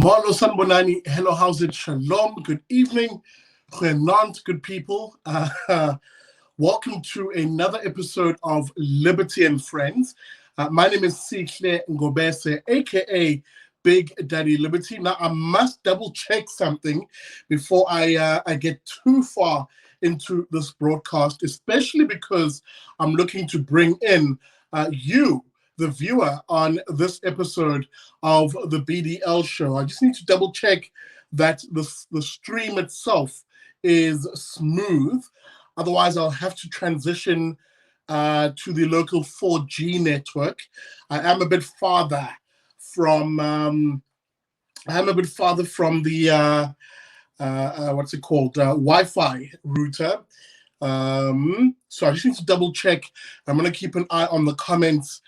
Molo Sanbonani, hello, how's it? Shalom, good evening. Goeienaand, good people. Welcome to another episode of Liberty and Friends. My name is Sihle Ngobese, aka Big Daddy Liberty. Now, I must double check something before I get too far into this broadcast, especially because I'm looking to bring in you, the viewer, on this episode of the BDL show. I just need to double check that the stream itself is smooth. Otherwise, I'll have to transition to the local 4G network. I am a bit farther from the what's it called, Wi-Fi router. So I just need to double check. I'm going to keep an eye on the comments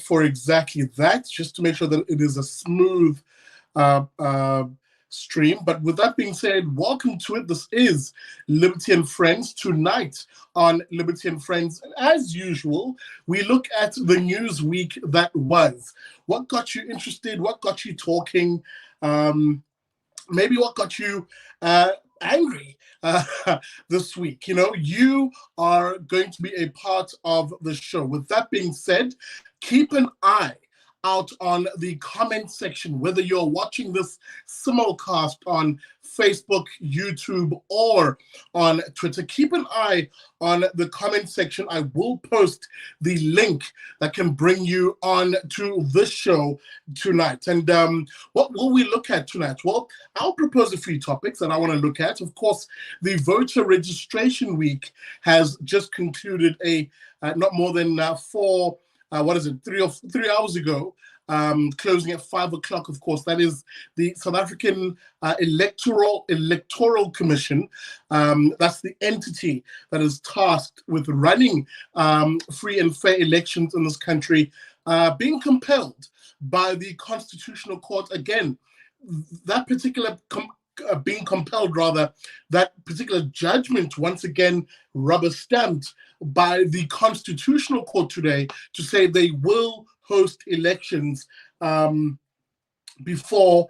for exactly that, just to make sure that it is a smooth stream. But with that being said, welcome to it. This is Liberty and Friends. Tonight on Liberty and Friends, as usual, we look at the news week that was. What got you interested? What got you talking? Maybe what got you angry this week. You know, you are going to be a part of the show. With that being said, keep an eye out on the comment section, whether you're watching this simulcast on Facebook, YouTube, or on Twitter. Keep an eye on the comment section. I will post the link that can bring you on to this show tonight. And what will we look at tonight? Well, I'll propose a few topics that I want to look at. Of course, the voter registration week has just concluded not more than 3 hours ago, closing at 5 o'clock. Of course, that is the South African Electoral Commission. That's the entity that is tasked with running free and fair elections in this country, being compelled by the Constitutional Court. Again, that particular that particular judgment, once again, rubber stamped by the Constitutional Court today to say they will host elections before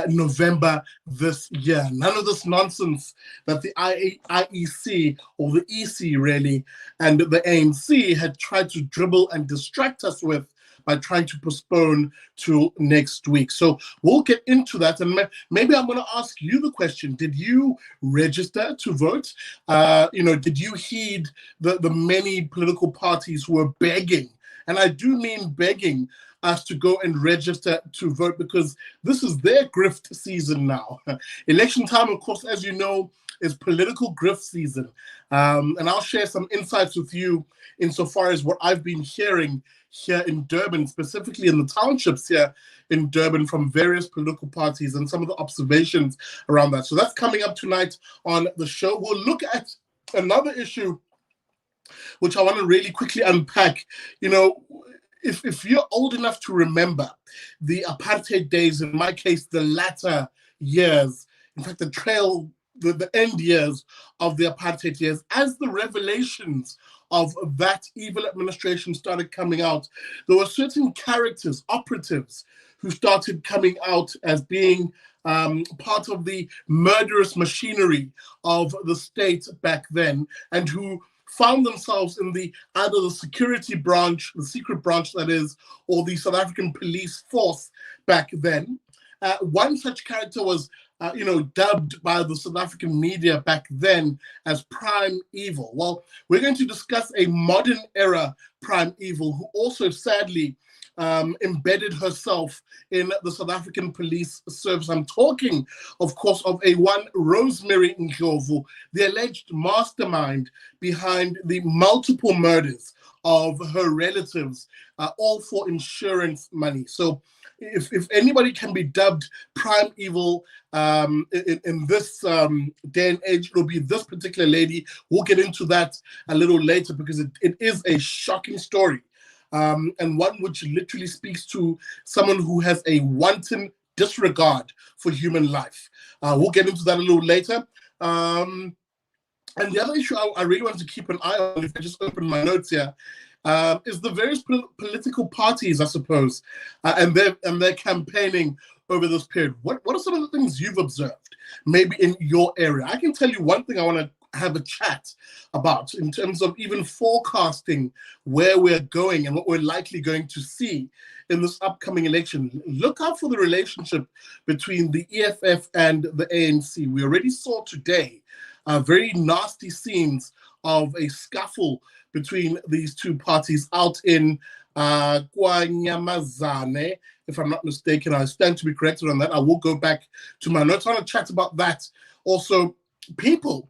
November this year. None of this nonsense that the IEC, or the EC really, and the ANC had tried to dribble and distract us with by trying to postpone to next week. So we'll get into that. And maybe I'm going to ask you the question. Did you register to vote? Did you heed the many political parties who were begging, and I do mean begging, us to go and register to vote, because this is their grift season now. Election time, of course, as you know, is political grift season. And I'll share some insights with you insofar as what I've been hearing here in Durban, specifically in the townships here in Durban, from various political parties and some of the observations around that. So that's coming up tonight on the show. We'll look at another issue which I want to really quickly unpack. You know, if you're old enough to remember the apartheid days, in my case, the latter years, in fact, the end years of the apartheid years, as the revelations of that evil administration started coming out, there were certain characters, operatives, who started coming out as being part of the murderous machinery of the state back then, and who found themselves in either the security branch, the secret branch that is, or the South African police force back then. One such character was dubbed by the South African media back then as Prime Evil. Well, we're going to discuss a modern era Prime Evil who also sadly embedded herself in the South African police service. I'm talking, of course, of one Rosemary Ndlovu, the alleged mastermind behind the multiple murders of her relatives, all for insurance money. So if anybody can be dubbed Prime Evil in this day and age, it'll be this particular lady. We'll get into that a little later, because it is a shocking story. And one which literally speaks to someone who has a wanton disregard for human life. We'll get into that a little later. And the other issue I really want to keep an eye on, if I just open my notes here, is the various political parties, I suppose, and their campaigning over this period. What are some of the things you've observed, maybe in your area? I can tell you one thing I want to have a chat about in terms of even forecasting where we're going and what we're likely going to see in this upcoming election. Look out for the relationship between the EFF and the ANC. We already saw today very nasty scenes of a scuffle between these two parties out in Kwanyamazane, if I'm not mistaken. I stand to be corrected on that. I will go back to my notes. I want to chat about that. Also, people,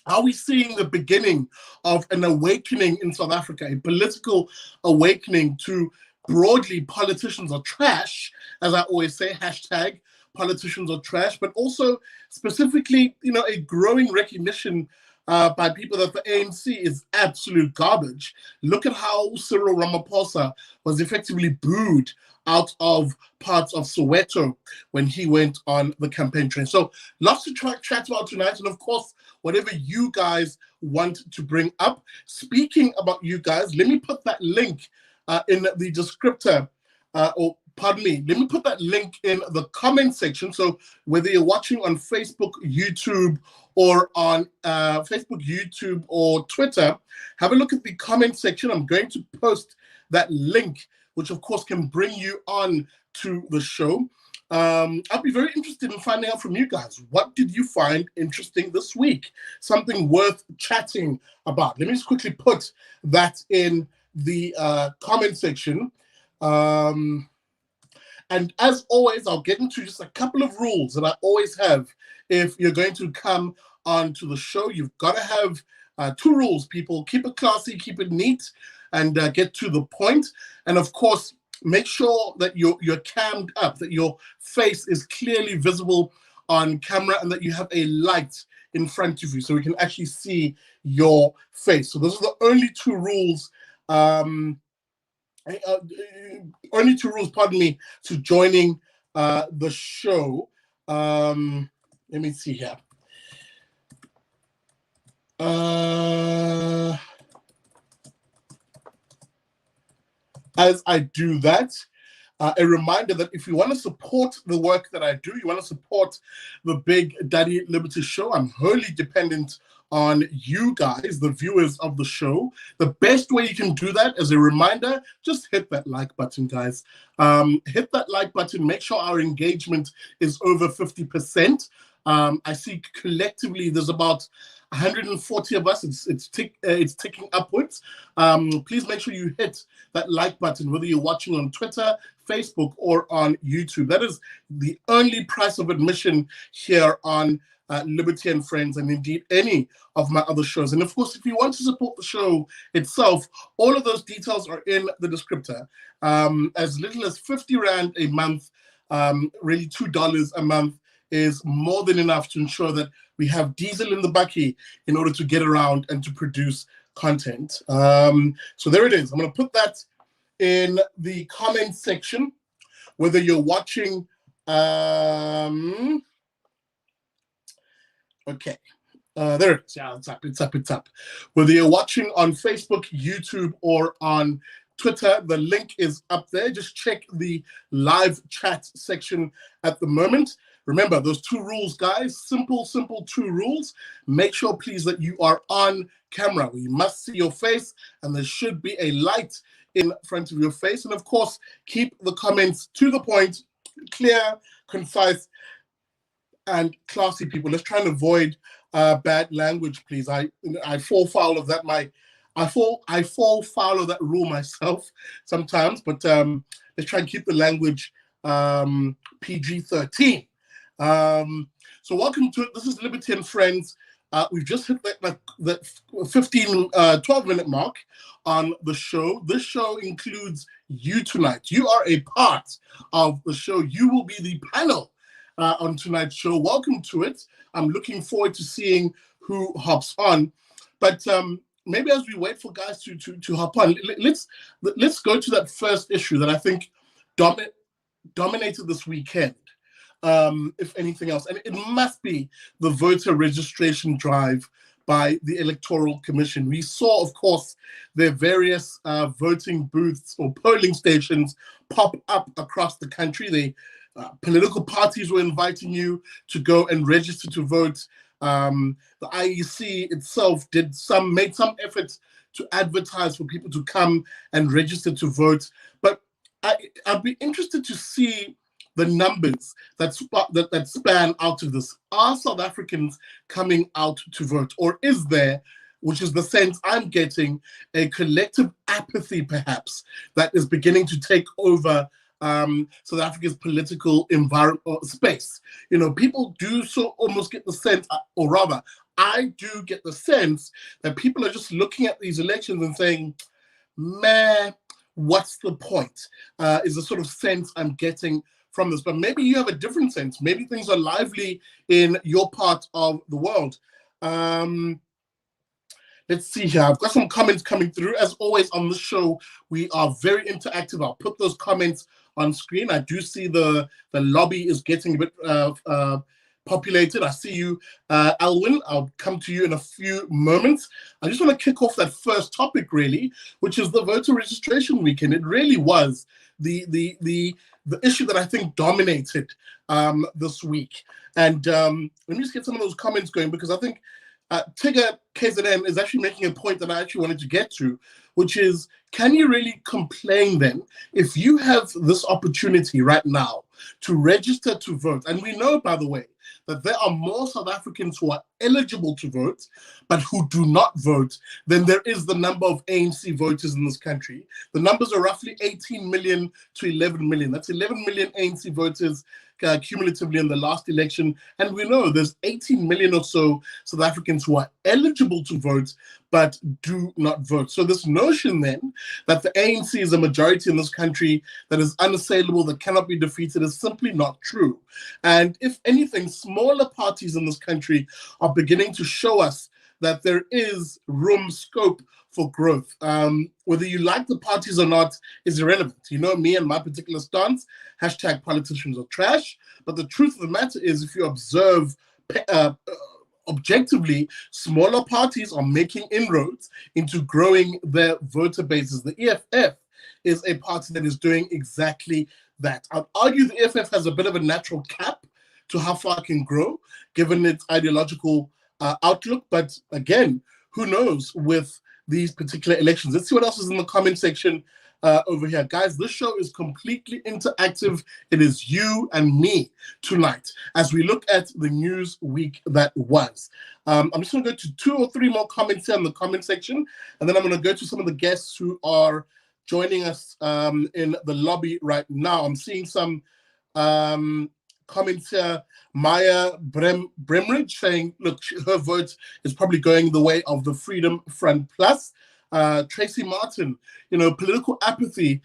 are we seeing the beginning of an awakening in South Africa, a political awakening to broadly politicians are trash, as I always say, hashtag politicians are trash, but also specifically, a growing recognition by people that the ANC is absolute garbage. Look at how Cyril Ramaphosa was effectively booed out of parts of Soweto when he went on the campaign trail. So lots to chat about tonight. And of course, whatever you guys want to bring up. Speaking about you guys, let me put that link in the descriptor, let me put that link in the comment section. So whether you're watching on Facebook, YouTube, or on YouTube or Twitter, have a look at the comment section. I'm going to post that link, which of course can bring you on to the show. I'll be very interested in finding out from you guys. What did you find interesting this week? Something worth chatting about. Let me just quickly put that in the comment section. And as always, I'll get into just a couple of rules that I always have. If you're going to come onto the show, you've got to have 2 rules, people. Keep it classy, keep it neat, and get to the point. And of course, make sure that you're cammed up, that your face is clearly visible on camera, and that you have a light in front of you so we can actually see your face. So those are the only 2 rules. Only 2 rules, to joining the show. Let me see here. As I do that, a reminder that if you want to support the work that I do, you want to support the Big Daddy Liberties show, I'm wholly dependent on you guys, the viewers of the show. The best way you can do that, as a reminder, just hit that like button, guys. Hit that like button. Make sure our engagement is over 50%. I see collectively there's about 140 of us. It's ticking upwards. Please make sure you hit that like button, whether you're watching on Twitter, Facebook, or on YouTube. That is the only price of admission here on Liberty and Friends, and indeed any of my other shows. And of course, if you want to support the show itself, all of those details are in the descriptor. As little as 50 Rand a month, really $2 a month, is more than enough to ensure that we have diesel in the bucky in order to get around and to produce content. So there it is. I'm going to put that in the comment section, whether you're watching. Okay, there it is. Yeah, it's up. Whether you're watching on Facebook, YouTube, or on Twitter, the link is up there. Just check the live chat section at the moment. Remember, those 2 rules, guys. Simple 2 rules. Make sure, please, that you are on camera. We must see your face, and there should be a light in front of your face. And of course, keep the comments to the point, clear, concise, and classy, people. Let's try and avoid bad language, please. I fall foul of that. I fall foul of that rule myself sometimes, but let's try and keep the language PG-13. So welcome to it. This is Liberty and Friends. We've just hit that 12-minute mark on the show. This show includes you tonight. You are a part of the show. You will be the panel on tonight's show. Welcome to it. I'm looking forward to seeing who hops on. But maybe as we wait for guys to hop on, let's go to that first issue that I think dominated this weekend, if anything else. And it must be the voter registration drive by the Electoral Commission. We saw, of course, their various voting booths or polling stations pop up across the country. Political parties were inviting you to go and register to vote. The IEC itself made some efforts to advertise for people to come and register to vote. But I'd be interested to see the numbers that span out of this. Are South Africans coming out to vote, or is there, which is the sense I'm getting, a collective apathy perhaps that is beginning to take over South Africa's political environment or space? You know, people do so almost get the sense, or rather, I do get the sense that people are just looking at these elections and saying, man, what's the point? Is the sort of sense I'm getting from this. But maybe you have a different sense. Maybe things are lively in your part of the world. Let's see here. I've got some comments coming through. As always on the show, we are very interactive. I'll put those comments on screen. I do see the lobby is getting a bit populated. I see you, Alwyn. I'll come to you in a few moments. I just want to kick off that first topic, really, which is the voter registration weekend. It really was the issue that I think dominated this week. And let me just get some of those comments going, because I think Tigger KZN is actually making a point that I actually wanted to get to, which is, can you really complain then if you have this opportunity right now to register to vote? And we know, by the way, that there are more South Africans who are eligible to vote, but who do not vote, than there is the number of ANC voters in this country. The numbers are roughly 18 million to 11 million. That's 11 million ANC voters cumulatively in the last election. And we know there's 18 million or so South Africans who are eligible to vote, but do not vote. So this notion then that the ANC is a majority in this country, that is unassailable, that cannot be defeated, is simply not true. And if anything, smaller parties in this country are beginning to show us that there is room, scope for growth. Whether you like the parties or not is irrelevant. You know me and my particular stance, hashtag politicians are trash. But the truth of the matter is, if you observe objectively, smaller parties are making inroads into growing their voter bases. The EFF is a party that is doing exactly that. I'd argue the EFF has a bit of a natural cap to how far it can grow, given its ideological outlook. But again, who knows with these particular elections? Let's see what else is in the comment section over here. Guys, this show is completely interactive. It is you and me tonight as we look at the news week that was. I'm just going to go to 2 or 3 more comments here in the comment section, and then I'm going to go to some of the guests who are joining us in the lobby right now. I'm seeing some comments here. Maya Bremridge saying, look, her vote is probably going the way of the Freedom Front Plus. Tracy Martin, you know, political apathy,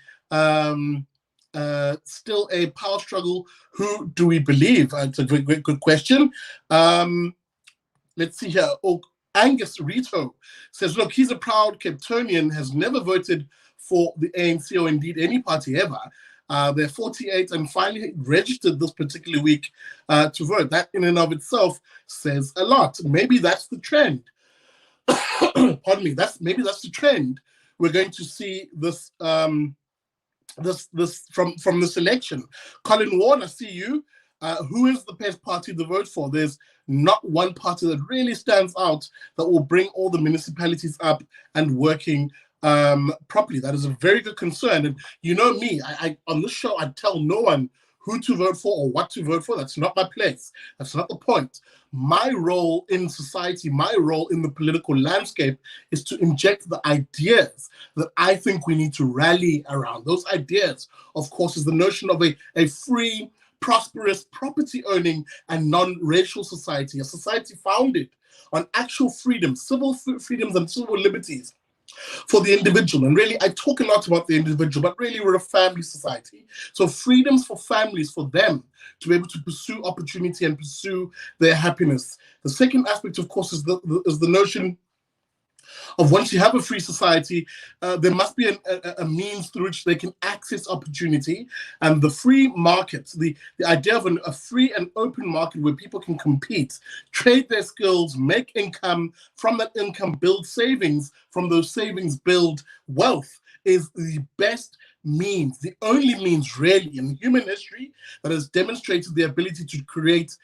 still a power struggle. Who do we believe? It's a good question. Let's see here. Oh, Angus Rito says, look, he's a proud Capetonian, has never voted for the ANC or indeed any party ever. They're 48 and finally registered this particular week to vote. That in and of itself says a lot. Maybe that's the trend. Pardon me. Maybe that's the trend. We're going to see this this from this election. Colin Ward, I see you. Who is the best party to vote for? There's not one party that really stands out that will bring all the municipalities up and working properly. That is a very good concern. And you know me, I on this show, I tell no one who to vote for or what to vote for. That's not my place. That's not the point. My role in society, my role in the political landscape is to inject the ideas that I think we need to rally around. Those ideas, of course, is the notion of a free, prosperous, property-owning and non-racial society, a society founded on actual freedoms, civil freedoms and civil liberties for the individual. And really, I talk a lot about the individual, but really we're a family society. So freedoms for families, for them to be able to pursue opportunity and pursue their happiness. The second aspect, of course, is the notion of once you have a free society, there must be a means through which they can access opportunity. And the free market, the idea of a free and open market where people can compete, trade their skills, make income, from that income build savings, from those savings build wealth, is the best means, the only means really in human history that has demonstrated the ability to create,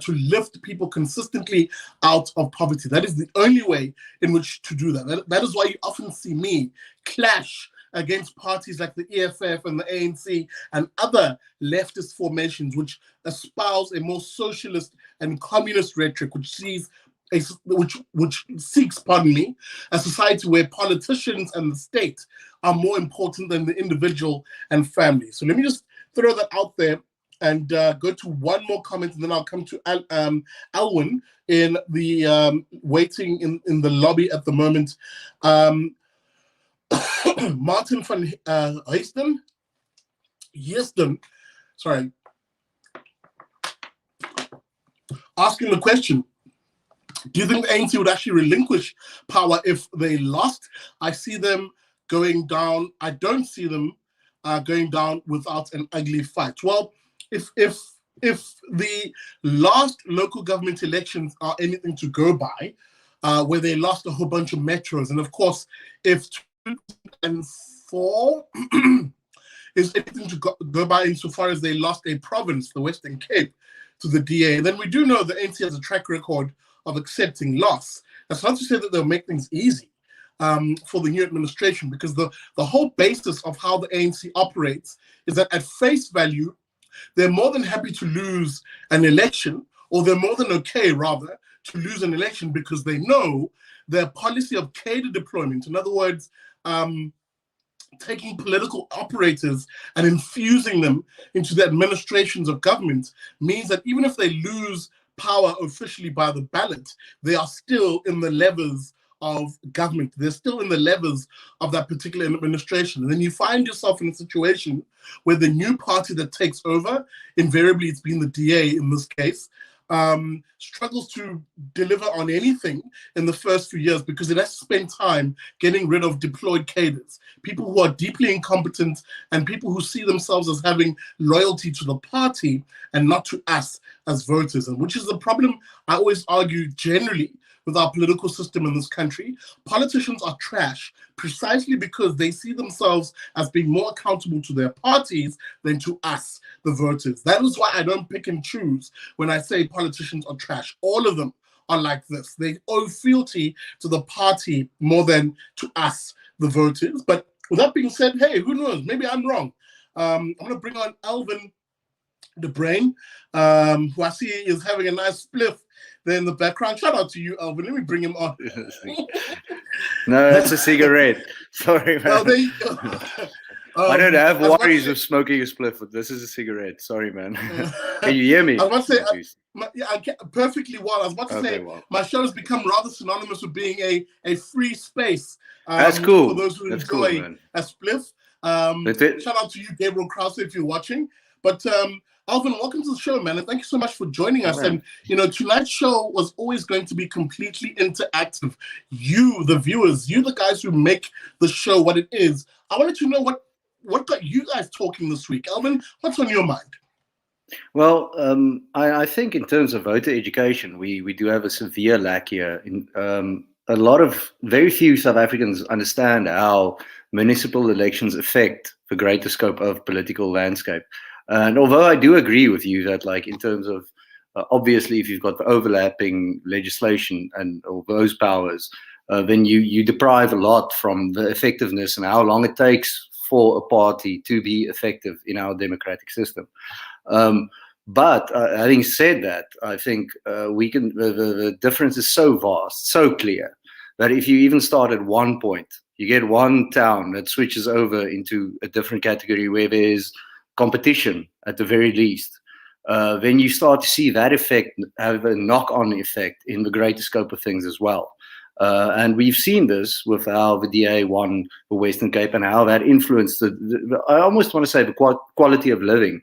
to lift people consistently out of poverty. That is the only way in which to do that. That is why you often see me clash against parties like the EFF and the ANC and other leftist formations which espouse a more socialist and communist rhetoric, which sees which seeks, pardon me, a society where politicians and the state are more important than the individual and family. So let me just throw that out there and go to one more comment, and then I'll come to Alwyn in the waiting in the lobby at the moment. Martin van Heesden, sorry, asking the question, do you think the ANC would actually relinquish power if they lost? I see them going down. I don't see them going down without an ugly fight. Well, if the last local government elections are anything to go by, where they lost a whole bunch of metros, and of course, if 2004 is anything to go by insofar as they lost a province, the Western Cape, to the DA, then we do know the ANC has a track record of accepting loss. That's not to say that they'll make things easy for the new administration, because the whole basis of how the ANC operates is that at face value, they're more than happy to lose an election, or they're more than okay, rather, to lose an election because they know their policy of cadre deployment, in other words, taking political operators and infusing them into the administrations of government, means that even if they lose power officially by the ballot, they are still in the levers of government. They're still in the levers of that particular administration. And then you find yourself in a situation where the new party that takes over, invariably it's been the DA in this case, struggles to deliver on anything in the first few years because it has to spend time getting rid of deployed cadres, people who are deeply incompetent and people who see themselves as having loyalty to the party and not to us as voters, and which is the problem I always argue generally with our political system in this country. Politicians are trash precisely because they see themselves as being more accountable to their parties than to us, the voters. That is why I don't pick and choose when I say politicians are trash. All of them are like this. They owe fealty to the party more than to us, the voters. But with that being said, hey, who knows? Maybe I'm wrong. I'm going to bring on Alvin the Brain, who I see is having a nice spliff there in the background. Shout out to you, Alvin. Let me bring him on. No, that's a cigarette. Sorry, man. Oh, there you go. I don't have worries of smoking a spliff, but this is a cigarette. Sorry, man. Can you hear me? I was about to say, yeah, I can, perfectly well. I was about to say, well, my show has become rather synonymous with being a free space. That's cool. For those who That's enjoy cool, a spliff. Shout out to you, Gabriel Krause, if you're watching. But Alvin, welcome to the show, man, and thank you so much for joining us. And tonight's show was always going to be completely interactive. You, the viewers, you, the guys who make the show what it is. I wanted to know what got you guys talking this week, Alvin. What's on your mind? Well, I think in terms of voter education, we do have a severe lack here. Very few South Africans understand how municipal elections affect the greater scope of political landscape. And although I do agree with you that, like, in terms of obviously, if you've got the overlapping legislation and all those powers, then you deprive a lot from the effectiveness and how long it takes for a party to be effective in our democratic system. But having said that, I think the difference is so vast, so clear, that if you even start at one point, you get one town that switches over into a different category where there's competition at the very least, then you start to see that effect have a knock-on effect in the greater scope of things as well. And we've seen this with how the DA won the Western Cape and how that influenced I almost want to say the quality of living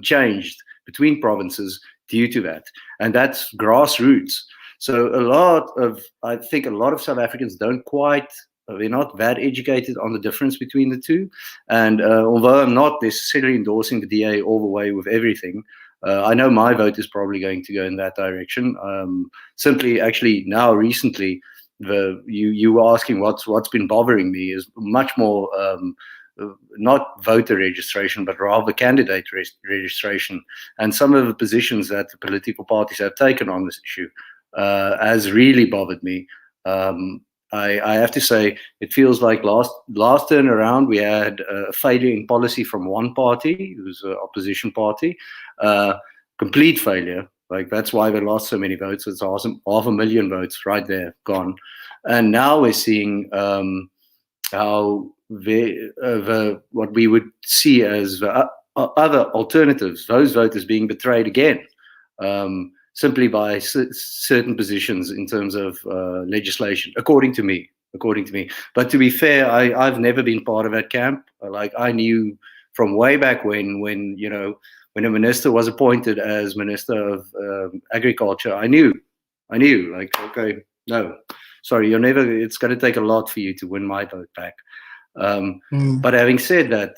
changed between provinces due to that. And that's grassroots. So I think a lot of South Africans they're not that educated on the difference between the two. And although I'm not necessarily endorsing the DA all the way with everything, I know my vote is probably going to go in that direction. Simply, actually, now recently, you were asking what's been bothering me is much more not voter registration, but rather candidate registration, and some of the positions that the political parties have taken on this issue has really bothered me. I have to say, it feels like last turn around we had a failure in policy from one party, who's an opposition party, complete failure. Like, that's why they lost so many votes. It's awesome, 500,000 votes right there, gone. And now we're seeing how what we would see as other alternatives, those voters being betrayed again, simply by certain positions in terms of legislation, according to me. But to be fair, I've never been part of that camp. Like, I knew from way back when when a minister was appointed as Minister of Agriculture, I knew, like, okay, no, sorry, it's going to take a lot for you to win my vote back. But having said that,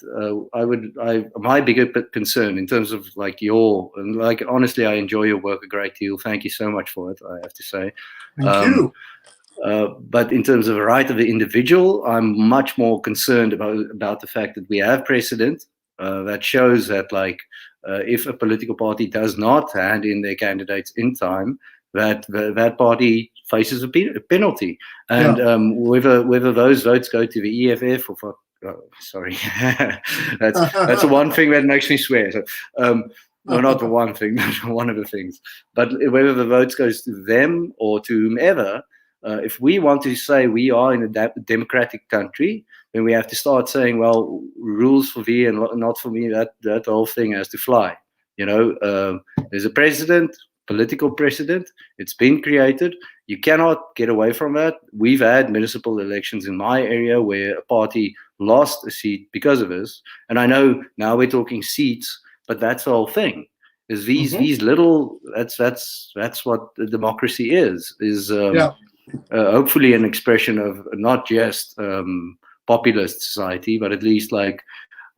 my bigger concern in terms of honestly, I enjoy your work a great deal. Thank you so much for it, I have to say. Thank you. But in terms of the right of the individual, I'm much more concerned about the fact that we have precedent that shows that, if a political party does not hand in their candidates in time, that party faces a penalty, and whether those votes go to the EFF or sorry, that's the one thing that makes me swear. So, no, not the one thing, but one of the things. But whether the votes goes to them or to whomever, if we want to say we are in a democratic country, then we have to start saying, well, rules for thee and not for me. That whole thing has to fly. There's a president. Political precedent, it's been created. You cannot get away from that. We've had municipal elections in my area where a party lost a seat because of this, and I know now we're talking seats, but that's the whole thing. Is these little, that's what the democracy is hopefully an expression of not just populist society, but at least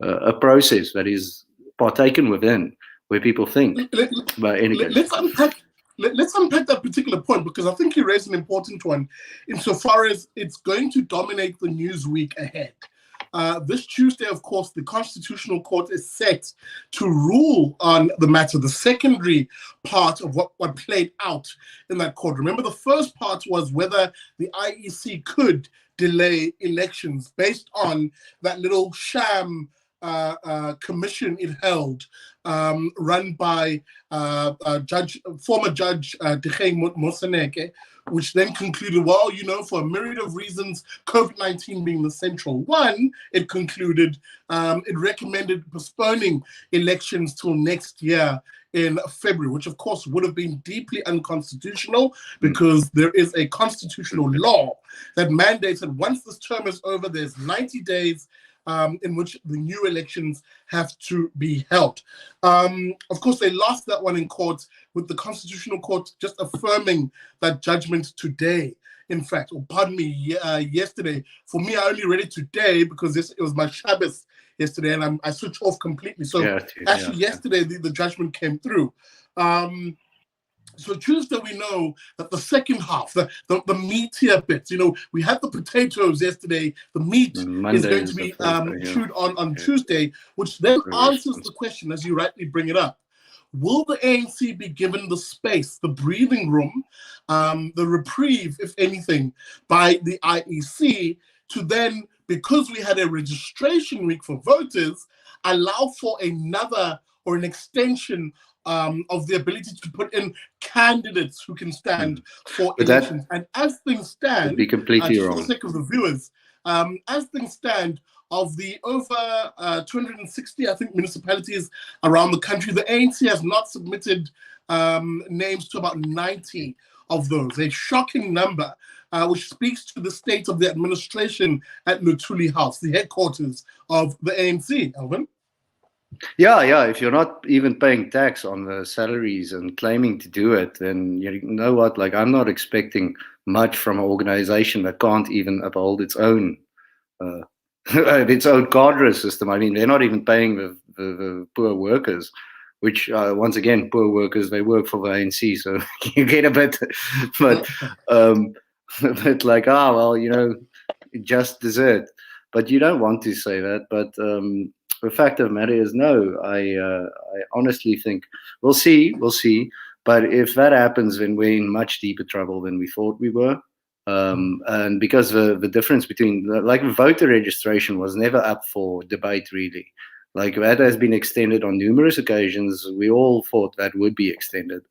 a process that is partaken within, where people think. Let's unpack that particular point, because I think you raised an important one insofar as it's going to dominate the news week ahead. This Tuesday, of course, the Constitutional Court is set to rule on the matter, the secondary part of what played out in that court. Remember, the first part was whether the IEC could delay elections based on that little sham commission it held, run by former Judge Dikgang Moseneke, which then concluded, well, for a myriad of reasons, COVID-19 being the central one, it concluded, it recommended postponing elections till next year in February, which of course would have been deeply unconstitutional, because there is a constitutional law that mandates that once this term is over, there's 90 days in which the new elections have to be held. Of course, they lost that one in court, with the Constitutional Court just affirming that judgment today. In fact, or pardon me, yesterday. For me, I only read it today because it was my Shabbos yesterday, and I switched off completely. So yesterday, the judgment came through. So Tuesday, we know that the second half, the meatier bits, we had the potatoes yesterday. The meat is going to be chewed on Tuesday, which then answers the question, as you rightly bring it up. Will the ANC be given the space, the breathing room, the reprieve, if anything, by the IEC to then, because we had a registration week for voters, allow for another or an extension of the ability to put in candidates who can stand for elections? And as things stand, be completely wrong. For the sake of the viewers, as things stand, of the over 260, I think, municipalities around the country, the ANC has not submitted names to about 90 of those, a shocking number, which speaks to the state of the administration at Luthuli House, the headquarters of the ANC. Alvin? Yeah. If you're not even paying tax on the salaries and claiming to do it, then you know what? I'm not expecting much from an organization that can't even uphold its own cadre system. I mean, they're not even paying the poor workers, which once again, poor workers, they work for the ANC, so you get a bit, but just dessert. but you don't want to say that. But the fact of the matter is, no. I honestly think we'll see. We'll see. But if that happens, then we're in much deeper trouble than we thought we were. And because the difference between like voter registration was never up for debate, really. Like that has been extended on numerous occasions. We all thought that would be extended.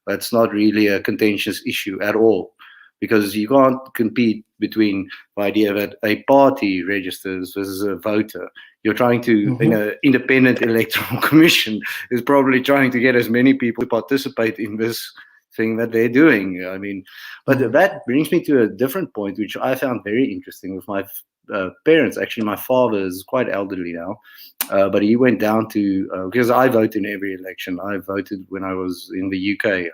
That's not really a contentious issue at all, because you can't compete between the idea that a party registers versus a voter. You're trying to, in an independent electoral commission, is probably trying to get as many people to participate in this thing that they're doing. I mean, but that brings me to a different point, which I found very interesting with my parents. Actually, my father is quite elderly now, but he went down to, because I vote in every election. I voted when I was in the UK.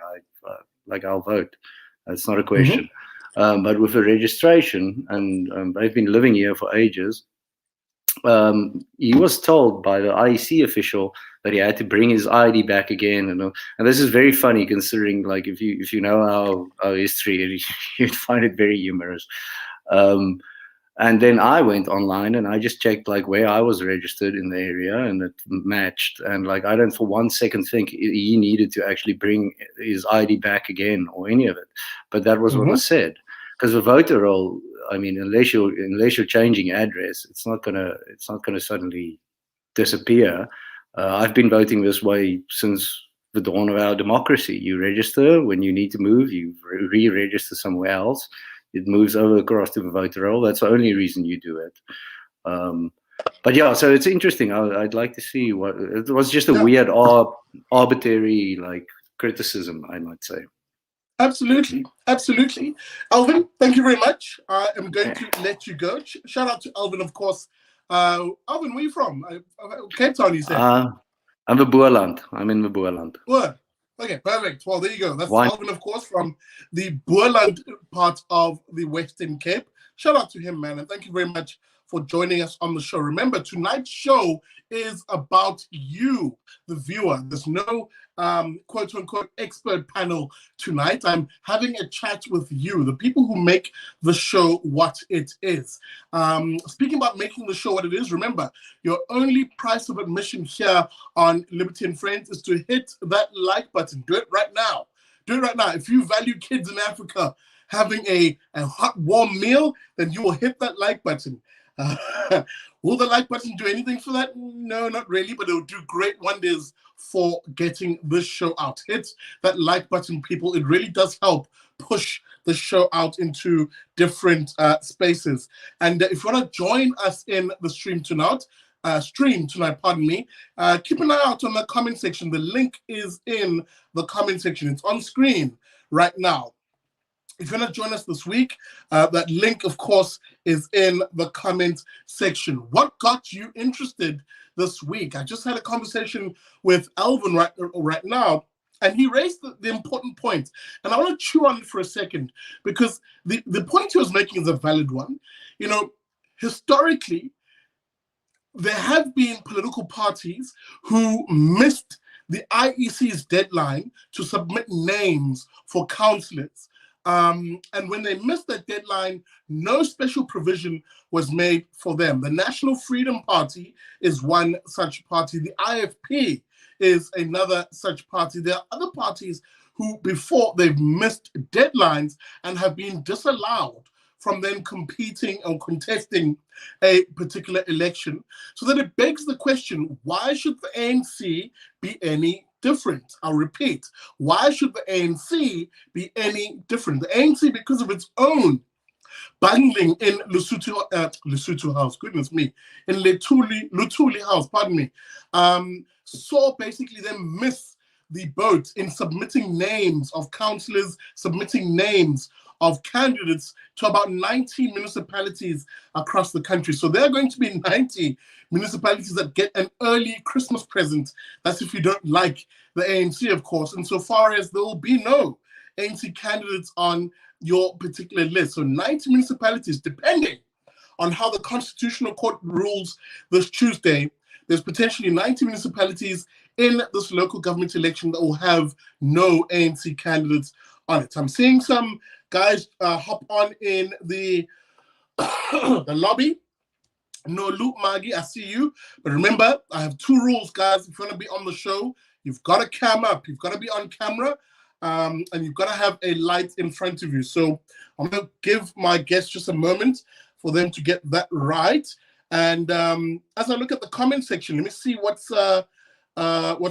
I'll vote. That's not a question. But with the registration, and they've been living here for ages, he was told by the IEC official that he had to bring his ID back again, and this is very funny considering, like, if you know our history, you'd find it very humorous. And then I went online and I just checked like where I was registered in the area, and it matched. And like I don't for 1 second think he needed to actually bring his ID back again or any of it, but that was what was said. Because the voter roll, I mean, unless you're changing address, it's not gonna suddenly disappear. I've been voting this way since the dawn of our democracy. You register when you need to move, you re-register somewhere else. It moves over across to the voter roll. That's the only reason you do it. But yeah, so it's interesting. I'd like to see what it was. Just a weird, arbitrary like criticism, I might say. Absolutely. Alvin, thank you very much. I am going to let you go. Shout out to Alvin, of course. Alvin, where are you from? Cape Town, you said? I'm the Boerland. I'm in the Boerland. Okay, perfect. Well, there you go. That's Alvin, of course, from the Boerland part of the Western Cape. Shout out to him, man, and thank you very much for joining us on the show. Remember, tonight's show is about you, the viewer. There's no quote-unquote expert panel tonight. I'm having a chat with you, the people who make the show what it is. Speaking about making the show what it is, remember, your only price of admission here on Liberty and Friends is to hit that like button. Do it right now. Do it right now. If you value kids in Africa having a hot, warm meal, then you will hit that like button. Will the like button do anything for that? No, not really, but it will do great wonders for getting this show out. Hit that like button, people. It really does help push the show out into different spaces. And if you want to join us in the stream tonight, keep an eye out on the comment section. The link is in the comment section. It's on screen right now. If you want to join us this week, that link, of course, is in the comment section. What got you interested this week? I just had a conversation with Alvin right now, and he raised the important point. And I want to chew on it for a second, because the point he was making is a valid one. You know, historically, there have been political parties who missed the IEC's deadline to submit names for councillors. And when they missed that deadline, no special provision was made for them. The National Freedom Party is one such party. The IFP is another such party. There are other parties who, before they've missed deadlines and have been disallowed from then competing or contesting a particular election. So that it begs the question, why should the ANC be any different? I'll repeat, why should the ANC be any different? The ANC, because of its own bungling in Lesotho House, goodness me, in Lutuli House, pardon me, saw basically them miss the boat in submitting names of councillors, submitting names of candidates to about 90 municipalities across the country. So there are going to be 90 municipalities that get an early Christmas present. That's if you don't like the ANC, of course. And so far as there will be no ANC candidates on your particular list. So 90 municipalities, depending on how the Constitutional Court rules this Tuesday, there's potentially 90 municipalities in this local government election that will have no ANC candidates on it. I'm seeing some guys hop on in the the lobby. No, Luke Maggie, I see you. But remember, I have 2 rules, guys. If you want to be on the show, you've got to cam up. You've got to be on camera. And you've got to have a light in front of you. So I'm going to give my guests just a moment for them to get that right. And as I look at the comment section, let me see what's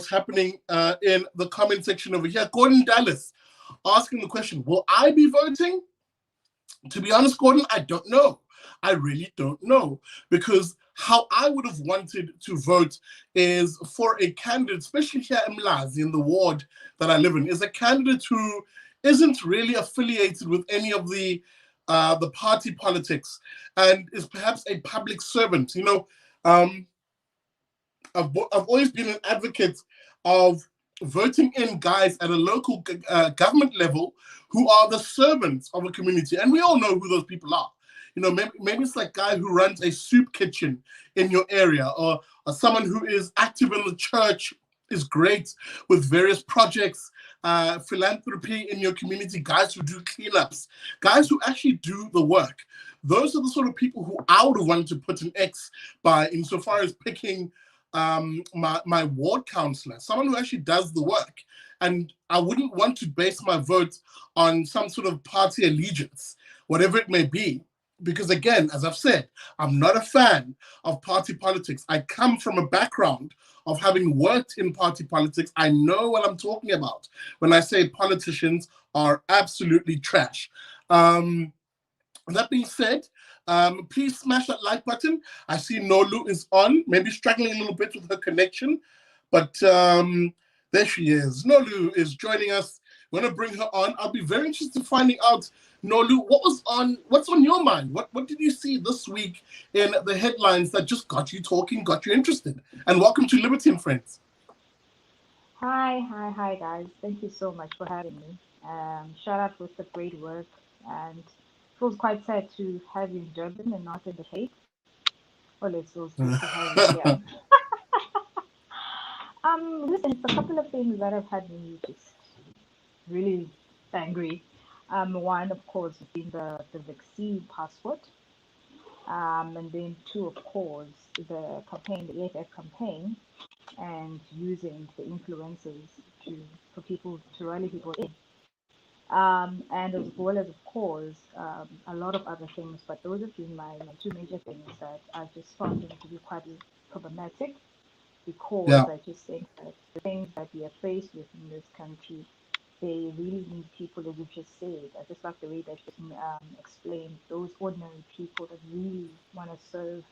happening in the comment section over here. Gordon Dallas asking the question, will I be voting? To be honest, Gordon, I don't know. I really don't know, because how I would have wanted to vote is for a candidate, especially here in Mlazi, in the ward that I live in, is a candidate who isn't really affiliated with any of the party politics and is perhaps a public servant. You know, I've always been an advocate of voting in guys at a local government level who are the servants of a community, and we all know who those people are. You know, maybe it's like a guy who runs a soup kitchen in your area, or someone who is active in the church, is great with various projects, philanthropy in your community, guys who do cleanups, guys who actually do the work. Those are the sort of people who I would want to put an X by insofar as picking my ward councillor, someone who actually does the work. And I wouldn't want to base my vote on some sort of party allegiance, whatever it may be. Because again, as I've said, I'm not a fan of party politics. I come from a background of having worked in party politics. I know what I'm talking about when I say politicians are absolutely trash. That being said, please smash that like button. I see Nolu is on, maybe struggling a little bit with her connection, but there she is. Nolu is joining us. We're going to bring her on. I'll be very interested in finding out, Nolu, what's on your mind? What did you see this week in the headlines that just got you talking, got you interested? And welcome to Liberty and Friends. Hi, guys. Thank you so much for having me. Shout out with the great work, and it feels quite sad to have you in Durban and not in the Cape. Well, it's so sweet to have you here. Listen, it's a couple of things that have had me just really angry. One, of course, being the vaccine passport. And then 2, of course, the campaign, the EFF campaign, and using the influencers for people to rally people in. And as well as, of course, a lot of other things, but those have been my 2 major things that I just found them to be quite problematic, because Yeah. I just think that the things that we are faced with in this country, they really need people, as you just said. I just like the way that you explained those ordinary people that really want to serve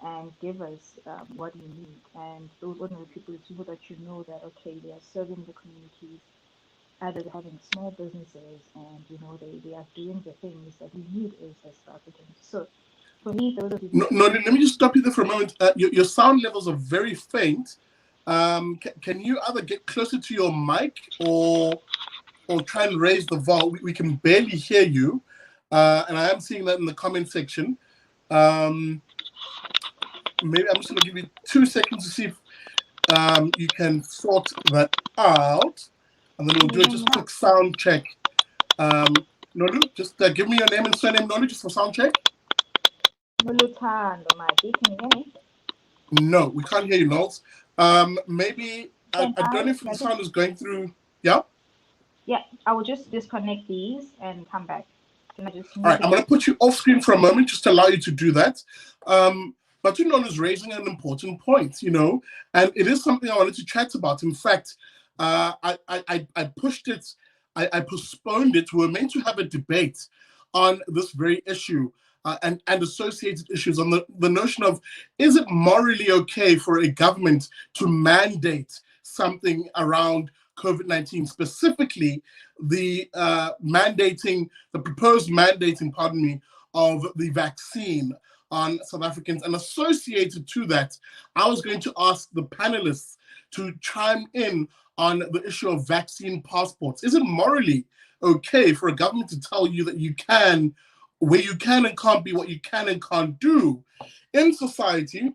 and give us what we need. And those ordinary people are people that you know that, okay, they are serving the communities, either they're having small businesses, and you know they are doing the things that we need as South Africans. So for me, those are the No, let me just stop you there for a moment. Your sound levels are very faint. Can you either get closer to your mic or try and raise the volume? We can barely hear you, and I am seeing that in the comment section. Maybe I'm just going to give you 2 seconds to see if you can sort that out, and then we'll do just a quick sound check. Nolu, just give me your name and surname, Nolu, just for sound check. Mulutando, Maggie, can you hear me? No, we can't hear you, Knowles. Maybe, I don't know if the sound is going through. Yeah? Yeah, I will just disconnect these and come back. Can I just All right, I'm going to put you off screen for a moment just to allow you to do that. But Nolu is raising an important point, you know, and it is something I wanted to chat about. In fact, I pushed it, I postponed it. We were meant to have a debate on this very issue and associated issues on the notion of, is it morally okay for a government to mandate something around COVID-19, specifically the proposed mandating, of the vaccine on South Africans. And associated to that, I was going to ask the panelists to chime in on the issue of vaccine passports. Is it morally okay for a government to tell you that you can, where you can and can't be, what you can and can't do in society,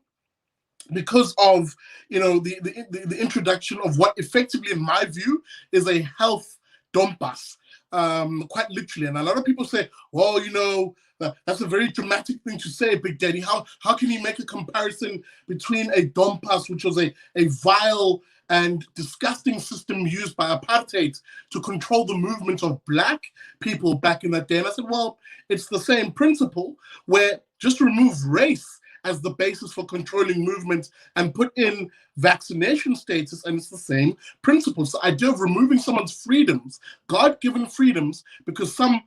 because of, you know, the introduction of what effectively, in my view, is a health dompas, quite literally. And a lot of people say, well, that's a very dramatic thing to say, Big Daddy. How can you make a comparison between a dompas, which was a vile and disgusting system used by apartheid to control the movement of black people back in that day? And I said, well, it's the same principle, where just remove race as the basis for controlling movement and put in vaccination status, and it's the same principle. So the idea of removing someone's freedoms, God-given freedoms, because some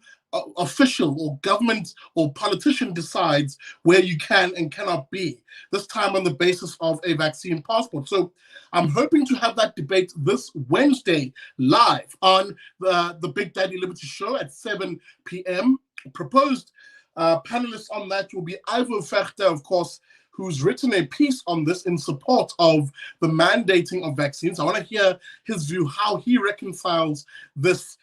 official or government or politician decides where you can and cannot be, this time on the basis of a vaccine passport. So I'm hoping to have that debate this Wednesday live on the Big Daddy Liberty Show at 7 p.m. Proposed panelists on that will be Ivo Vegter, of course, who's written a piece on this in support of the mandating of vaccines. I want to hear his view, how he reconciles this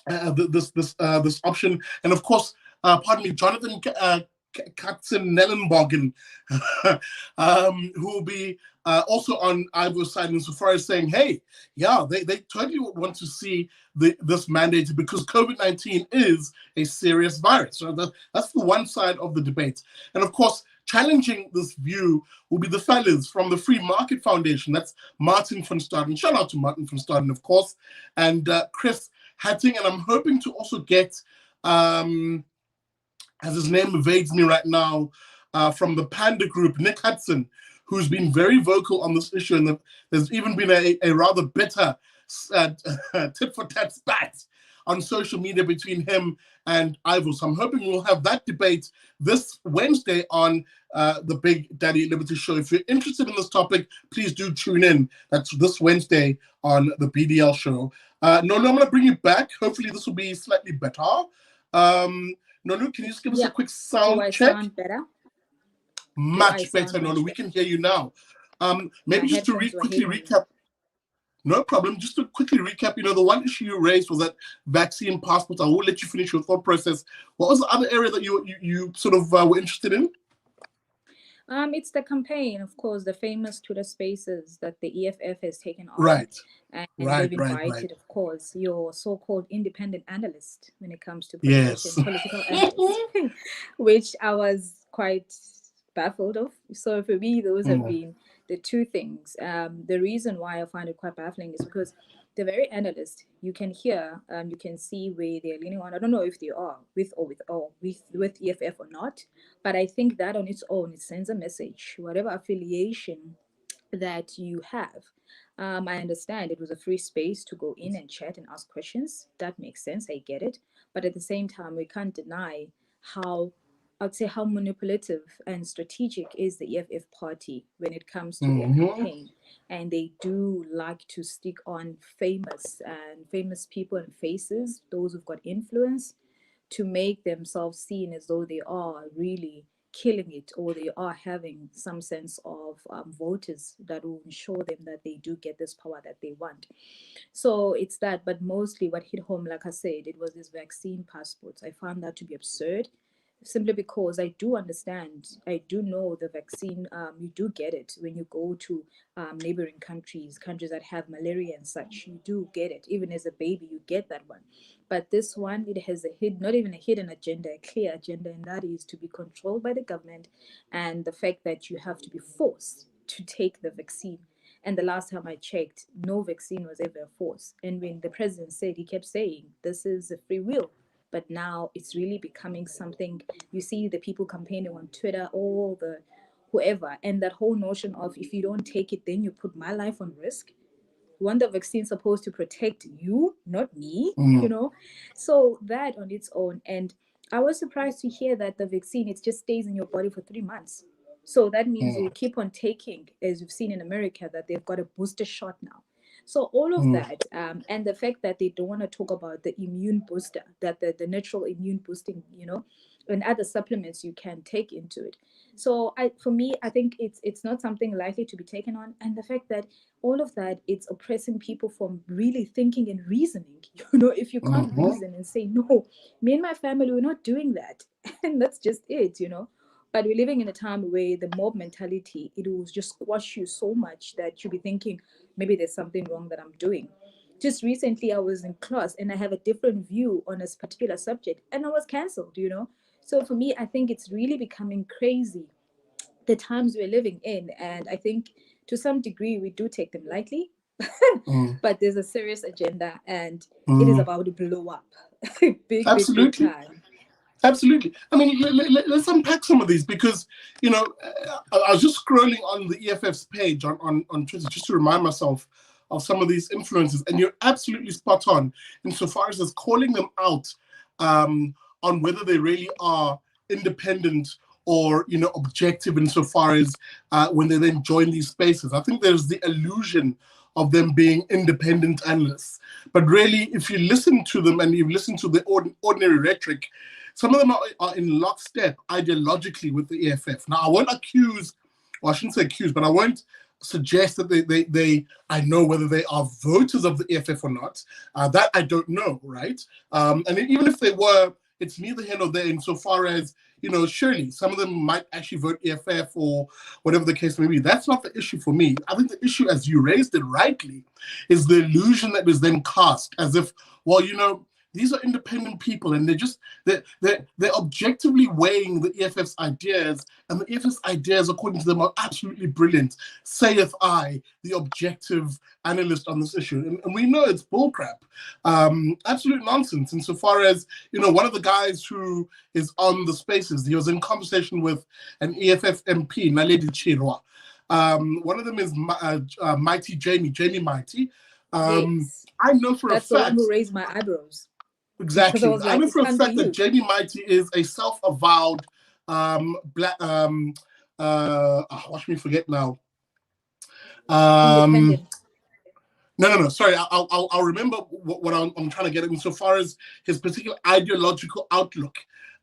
this option. And of course, pardon me, Jonathan Katzenellenbogen, who will be also on Ivo's side insofar as saying, hey, yeah, they totally would want to see this mandated because COVID-19 is a serious virus. So that's the one side of the debate. And of course, challenging this view will be the fellas from the Free Market Foundation. That's Martin van Staden. Shout out to Martin van Staden, of course, and Chris Hatting. And I'm hoping to also get, as his name evades me right now, from the Panda Group, Nick Hudson, who's been very vocal on this issue. And there's even been a rather bitter tit-for-tat spat on social media between him and Ivo. So I'm hoping we'll have that debate this Wednesday on the Big Daddy Liberty Show. If you're interested in this topic, please do tune in. That's this Wednesday on the BDL show. Nonu, I'm going to bring you back. Hopefully this will be slightly better. Nonu, can you just give us a quick sound check? Sound better? Much better, Nonu. We can hear you now. Maybe just to quickly recap. No problem. Just to quickly recap, the one issue you raised was that vaccine passports. I will let you finish your thought process. What was the other area that you sort of were interested in? It's the campaign, of course, the famous Twitter Spaces that the EFF has taken on. Right. And right, they've invited, right. of course, your so-called independent analyst when it comes to yes. political analysts, which I was quite baffled of. So for me, those have been the two things. The reason why I find it quite baffling is because the very analyst, you can hear, you can see where they're leaning on. I don't know if they are with EFF or not, but I think that on its own, it sends a message. Whatever affiliation that you have, I understand it was a free space to go in and chat and ask questions. That makes sense. I get it. But at the same time, we can't deny how manipulative and strategic is the EFF party when it comes to their campaign. And they do like to stick on famous people and faces, those who've got influence, to make themselves seen as though they are really killing it, or they are having some sense of voters that will ensure them that they do get this power that they want. So it's that, but mostly what hit home, like I said, it was these vaccine passports. I found that to be absurd, simply because I do understand, I do know the vaccine, you do get it when you go to neighboring countries that have malaria and such. You do get it. Even as a baby, you get that one. But this one, it has not even a hidden agenda, a clear agenda, and that is to be controlled by the government, and the fact that you have to be forced to take the vaccine. And the last time I checked, no vaccine was ever forced. And when the president said, he kept saying, this is a free will. But now it's really becoming something. You see the people campaigning on Twitter, all the whoever, and that whole notion of, if you don't take it, then you put my life on risk. One, the vaccine's supposed to protect you, not me, So that on its own. And I was surprised to hear that the vaccine, it just stays in your body for 3 months. So that means you keep on taking, as we've seen in America, that they've got a booster shot now. So all of that, and the fact that they don't want to talk about the immune booster, that the natural immune boosting, and other supplements you can take into it. So for me, I think it's not something likely to be taken on. And the fact that all of that, it's oppressing people from really thinking and reasoning. If you can't reason and say, no, me and my family, we're not doing that. And that's just it, But we're living in a time where the mob mentality, it will just squash you so much that you'll be thinking, maybe there's something wrong that I'm doing. just recently I was in class and I have a different view on a particular subject and I was cancelled, you know. So for me, I think it's really becoming crazy, the times we're living in. And I think to some degree we do take them lightly, Mm. but there's a serious agenda and it is Mm. about to blow up. Big Absolutely. time. Absolutely. I mean, let's unpack some of these because, you know, I was just scrolling on the EFF's page on Twitter just to remind myself of some of these influences. And you're absolutely spot on insofar as calling them out on whether they really are independent or, you know, objective insofar as when they then join these spaces. I think there's the illusion of them being independent analysts. But really, if you listen to them and you listen to the ordinary rhetoric, some of them are in lockstep ideologically with the EFF. Now, I won't accuse, or I shouldn't say accuse, but I won't suggest that I know whether they are voters of the EFF or not. That I don't know, right? And even if they were, it's neither here nor there insofar as, you know, surely some of them might actually vote EFF or whatever the case may be. That's not the issue for me. I think the issue, as you raised it rightly, is the illusion that was then cast as if, well, you know, these are independent people and they're objectively weighing the EFF's ideas, and the EFF's ideas, according to them, are absolutely brilliant, saith I, the objective analyst on this issue. And we know it's bullcrap. Absolute nonsense insofar as, you know, one of the guys who is on the spaces, he was in conversation with an EFF MP, Naledi Chirwa. One of them is Mighty Jamie Mighty. Yes. I know for That's a fact. the one who raised my eyebrows. Exactly. Because I I was know like, for it a can't be fact that you. Jamie Mighty is a self-avowed black. Watch me forget now. Independent. No. Sorry, I'll remember what I'm trying to get at insofar as his particular ideological outlook.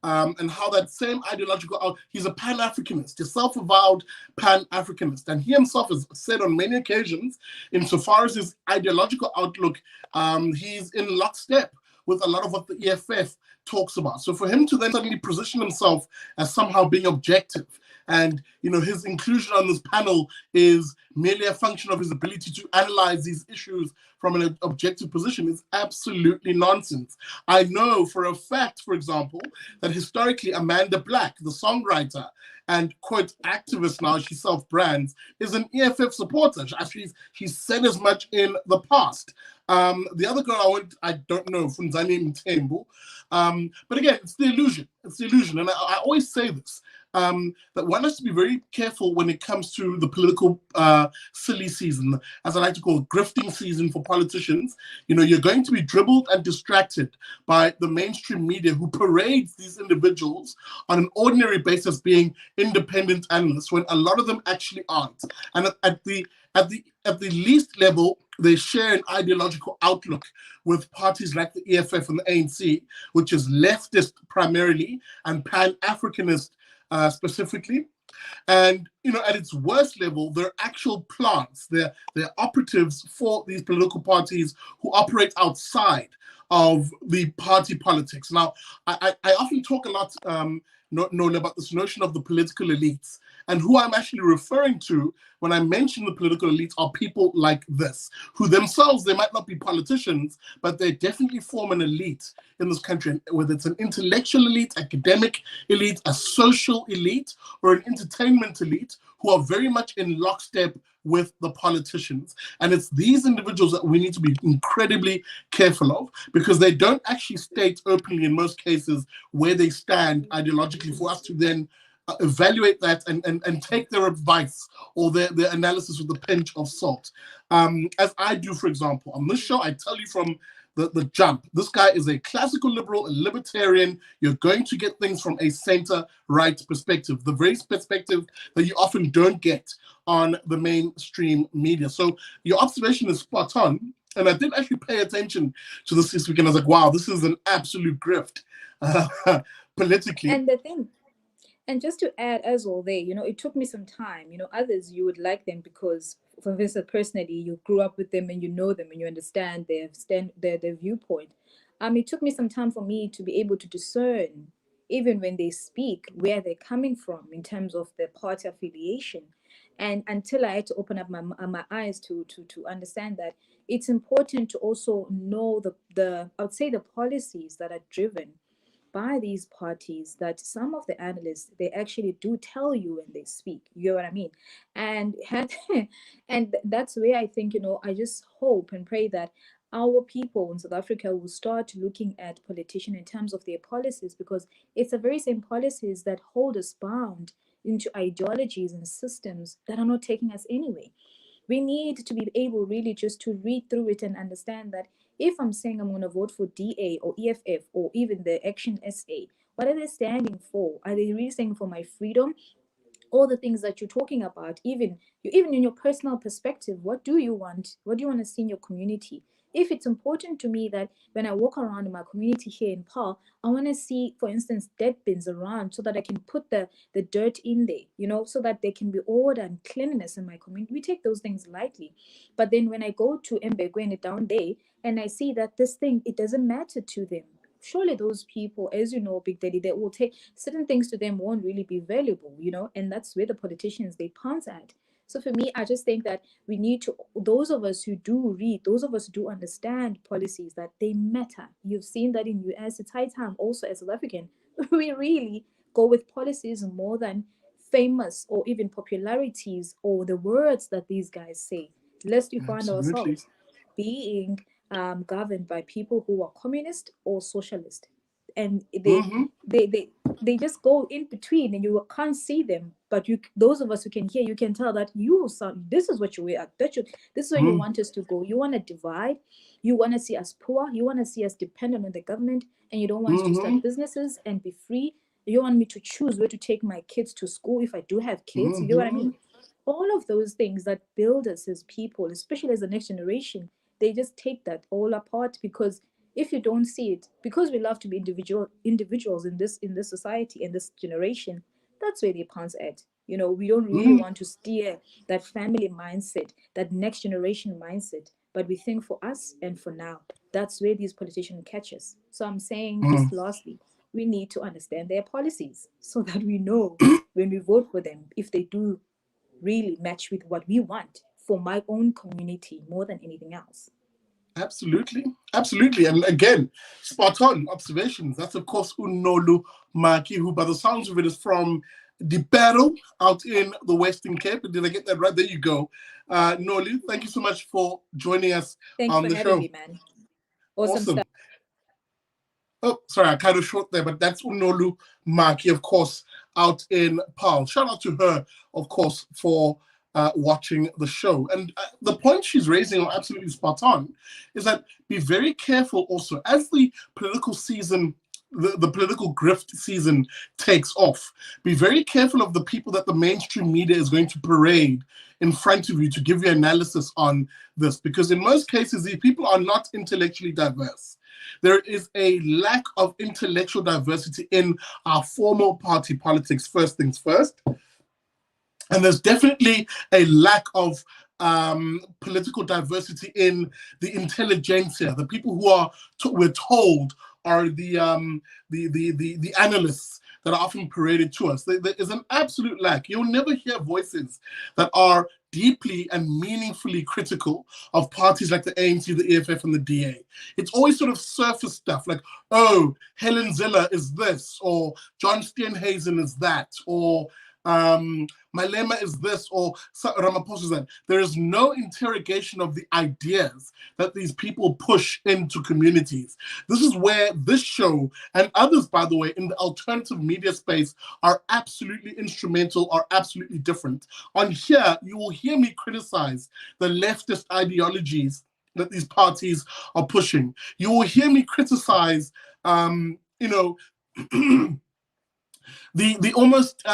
And how that same ideological he's a Pan-Africanist, a self-avowed Pan-Africanist. And he himself has said on many occasions, insofar as his ideological outlook, he's in lockstep with a lot of what the EFF talks about. So for him to then suddenly position himself as somehow being objective, and, you know, his inclusion on this panel is merely a function of his ability to analyze these issues from an objective position, is absolutely nonsense. I know for a fact, for example, that historically Amanda Black, the songwriter and quote activist now, she self-brands, is an EFF supporter. She's said as much in the past. The other girl I don't know, Funzani Mtembu. But again, it's the illusion. It's the illusion. And I always say this. That one has to be very careful when it comes to the political silly season, as I like to call it, grifting season for politicians. You know, you're going to be dribbled and distracted by the mainstream media who parades these individuals on an ordinary basis being independent analysts when a lot of them actually aren't. And at the least level, they share an ideological outlook with parties like the EFF and the ANC, which is leftist primarily and Pan-Africanist specifically. And, you know, at its worst level, they're actual plants. They're operatives for these political parties who operate outside of the party politics. Now, I often talk a lot, Nola, about this notion of the political elites. And who I'm actually referring to when I mention the political elites are people like this, who themselves, they might not be politicians, but they definitely form an elite in this country, whether it's an intellectual elite, academic elite, a social elite, or an entertainment elite, who are very much in lockstep with the politicians. And it's these individuals that we need to be incredibly careful of, because they don't actually state openly in most cases where they stand ideologically for us to then evaluate that and take their advice or their analysis with a pinch of salt. As I do, for example, on this show, I tell you from the jump, this guy is a classical liberal, a libertarian. You're going to get things from a center-right perspective, the very perspective that you often don't get on the mainstream media. So your observation is spot on. And I did actually pay attention to this weekend. I was like, wow, this is an absolute grift politically. And the thing, and just to add as well there, you know, it took me some time. You know, others, you would like them because, for instance, personally, you grew up with them and you know them and you understand their viewpoint. It took me some time for me to be able to discern, even when they speak, where they're coming from in terms of their party affiliation. And until I had to open up my eyes to understand that it's important to also know the I would say the policies that are driven by these parties, that some of the analysts, they actually do tell you when they speak. You know what I mean? And and that's where I think, I just hope and pray that our people in South Africa will start looking at politicians in terms of their policies, because it's the very same policies that hold us bound into ideologies and systems that are not taking us anywhere. We need to be able really just to read through it and understand that if I'm saying I'm going to vote for DA or EFF or even the Action SA, what are they standing for? Are they really saying for my freedom? All the things that you're talking about, even in your personal perspective, what do you want? What do you want to see in your community? If it's important to me that when I walk around in my community here in Paarl, I want to see, for instance, dead bins around so that I can put the dirt in there, so that there can be order and cleanliness in my community. We take those things lightly. But then when I go to Mbegwene down there and I see that this thing, it doesn't matter to them, surely those people, as you know, Big Daddy, they will take certain things to them won't really be valuable, and that's where the politicians, they pounce at. So for me, I just think that we need to, those of us who do read, those of us who do understand policies, that they matter. You've seen that in US. It's high time also as South African, we really go with policies more than famous or even popularities or the words that these guys say, lest we find Absolutely. ourselves being governed by people who are communist or socialist, and they just go in between, and you can't see them. But those of us who can hear, you can tell that this is what you are. This is where you want us to go. You want to divide. You want to see us poor. You want to see us dependent on the government, and you don't want us to start businesses and be free. You want me to choose where to take my kids to school if I do have kids. You know what I mean? All of those things that build us as people, especially as the next generation, they just take that all apart, because if you don't see it, because we love to be individuals in this society, in this generation, that's where they pounce at. We don't really want to steer that family mindset, that next generation mindset, but we think for us and for now. That's where these politicians catch us. So I'm saying, just lastly, we need to understand their policies so that we know when we vote for them if they do really match with what we want for my own community more than anything else. Absolutely. And again, spot on observations. That's, of course, Ndlovu Maki, who, by the sounds of it, is from Dipero out in the Western Cape. Did I get that right? There you go. Ndlovu, thank you so much for joining us on the show. Thanks for having me, man. Awesome stuff. Oh, sorry, I kind of short there, but that's Ndlovu Maki, of course, out in Paarl. Shout out to her, of course, for watching the show. And the point she's raising are absolutely spot on, is that be very careful also as the political season, the political grift season takes off. Be very careful of the people that the mainstream media is going to parade in front of you to give you analysis on this, because in most cases, these people are not intellectually diverse. There is a lack of intellectual diversity in our formal party politics, first things first. And there's definitely a lack of political diversity in the intelligentsia, the people who are we're told are the analysts that are often paraded to us. There is an absolute lack. You'll never hear voices that are deeply and meaningfully critical of parties like the ANC, the EFF, and the DA. It's always sort of surface stuff like, oh, Helen Ziller is this, or John Steenhuisen is that, or Malema is this, or Ramaphosa is that. There is no interrogation of the ideas that these people push into communities. This is where this show and others, by the way, in the alternative media space are absolutely instrumental, are absolutely different. On here, you will hear me criticize the leftist ideologies that these parties are pushing. You will hear me criticize, the almost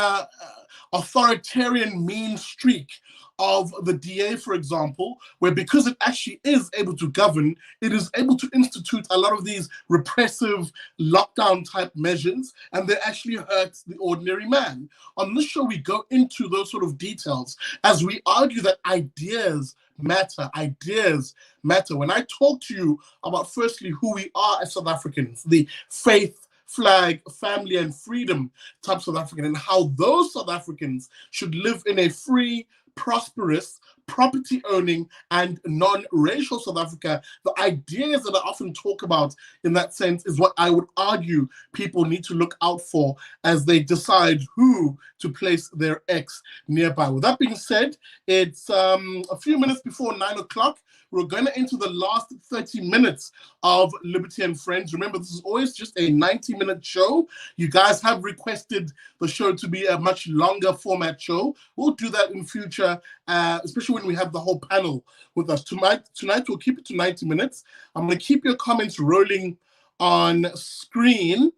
authoritarian mean streak of the DA, for example, where because it actually is able to govern, it is able to institute a lot of these repressive lockdown type measures, and they actually hurt the ordinary man. On this show, we go into those sort of details as we argue that ideas matter. Ideas matter. When I talk to you about, firstly, who we are as South Africans, the faith, flag, family, and freedom type South African, and how those South Africans should live in a free, prosperous, property owning, and non-racial South Africa, the ideas that I often talk about in that sense is what I would argue people need to look out for as they decide who to place their X nearby. With that being said, it's a few minutes before 9 o'clock. We're going to enter the last 30 minutes of Liberty and Friends. Remember, this is always just a 90-minute show. You guys have requested the show to be a much longer format show. We'll do that in future, especially when we have the whole panel with us. Tonight we'll keep it to 90 minutes. I'm going to keep your comments rolling on screen.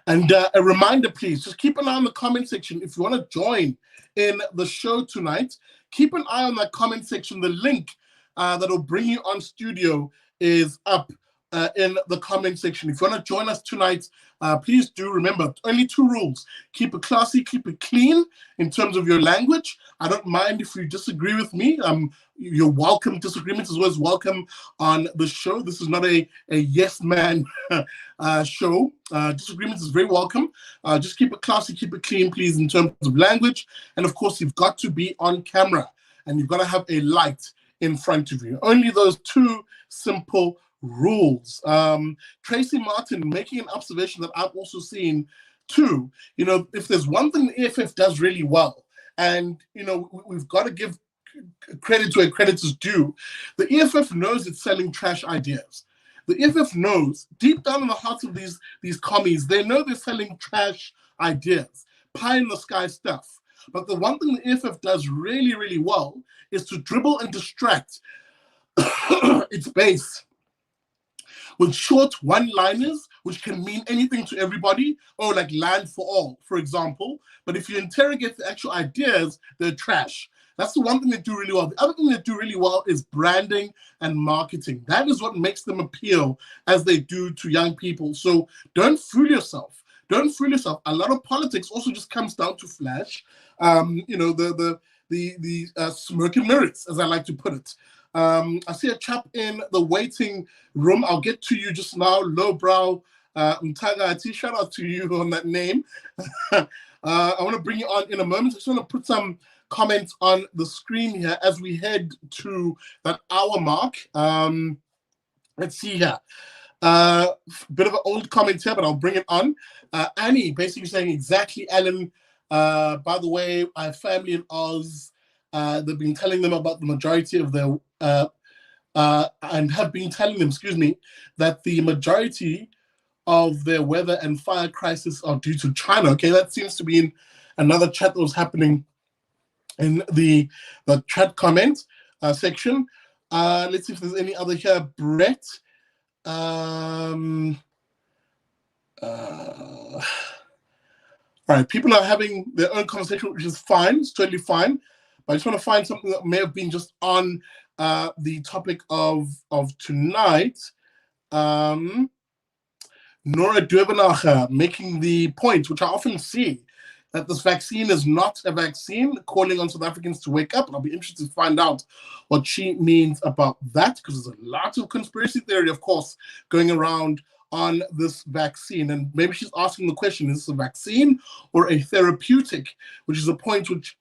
And a reminder, please, just keep an eye on the comment section. If you want to join in the show tonight, keep an eye on that comment section. The link that'll bring you on studio is up in the comment section. If you want to join us tonight, please do. Remember, only 2 rules. Keep it classy, keep it clean in terms of your language. I don't mind if you disagree with me. You're welcome. Disagreement is always welcome on the show. This is not a yes man show. Disagreement is very welcome. Just keep it classy, keep it clean, please, in terms of language. And of course, you've got to be on camera and you've got to have a light in front of you. Only those 2 simple rules. Tracy Martin making an observation that I've also seen too. You know, if there's one thing the EFF does really well, and you know, we've got to give credit to where credit is due, the EFF knows it's selling trash ideas. The EFF knows deep down in the hearts of these commies, they know they're selling trash ideas, pie in the sky stuff. But the one thing the EFF does really, really well is to dribble and distract its base with short one-liners, which can mean anything to everybody, or like land for all, for example. But if you interrogate the actual ideas, they're trash. That's the one thing they do really well. The other thing they do really well is branding and marketing. That is what makes them appeal as they do to young people. So don't fool yourself. Don't fool yourself. A lot of politics also just comes down to flash. You know, the smoke and mirrors, as I like to put it. I see a chap in the waiting room. I'll get to you just now. Lowbrow Mtagati, shout out to you on that name. I want to bring you on in a moment. I just want to put some comments on the screen here as we head to that hour mark. Let's see here. Bit of an old comment here, but I'll bring it on. Annie basically saying exactly, Alan. By the way, I have family in Oz. They've been telling them about the majority of their and have been telling them, excuse me, that the majority of their weather and fire crisis are due to China. Okay, that seems to be in another chat that was happening in the chat comment section. Let's see if there's any other here. Brett. All right, people are having their own conversation, which is fine. It's totally fine. But I just want to find something that may have been just on the topic of tonight. Nora Durbenacher making the point, which I often see, that this vaccine is not a vaccine, calling on South Africans to wake up. And I'll be interested to find out what she means about that, because there's a lot of conspiracy theory, of course, going around on this vaccine. And maybe she's asking the question, is this a vaccine or a therapeutic? Which is a point which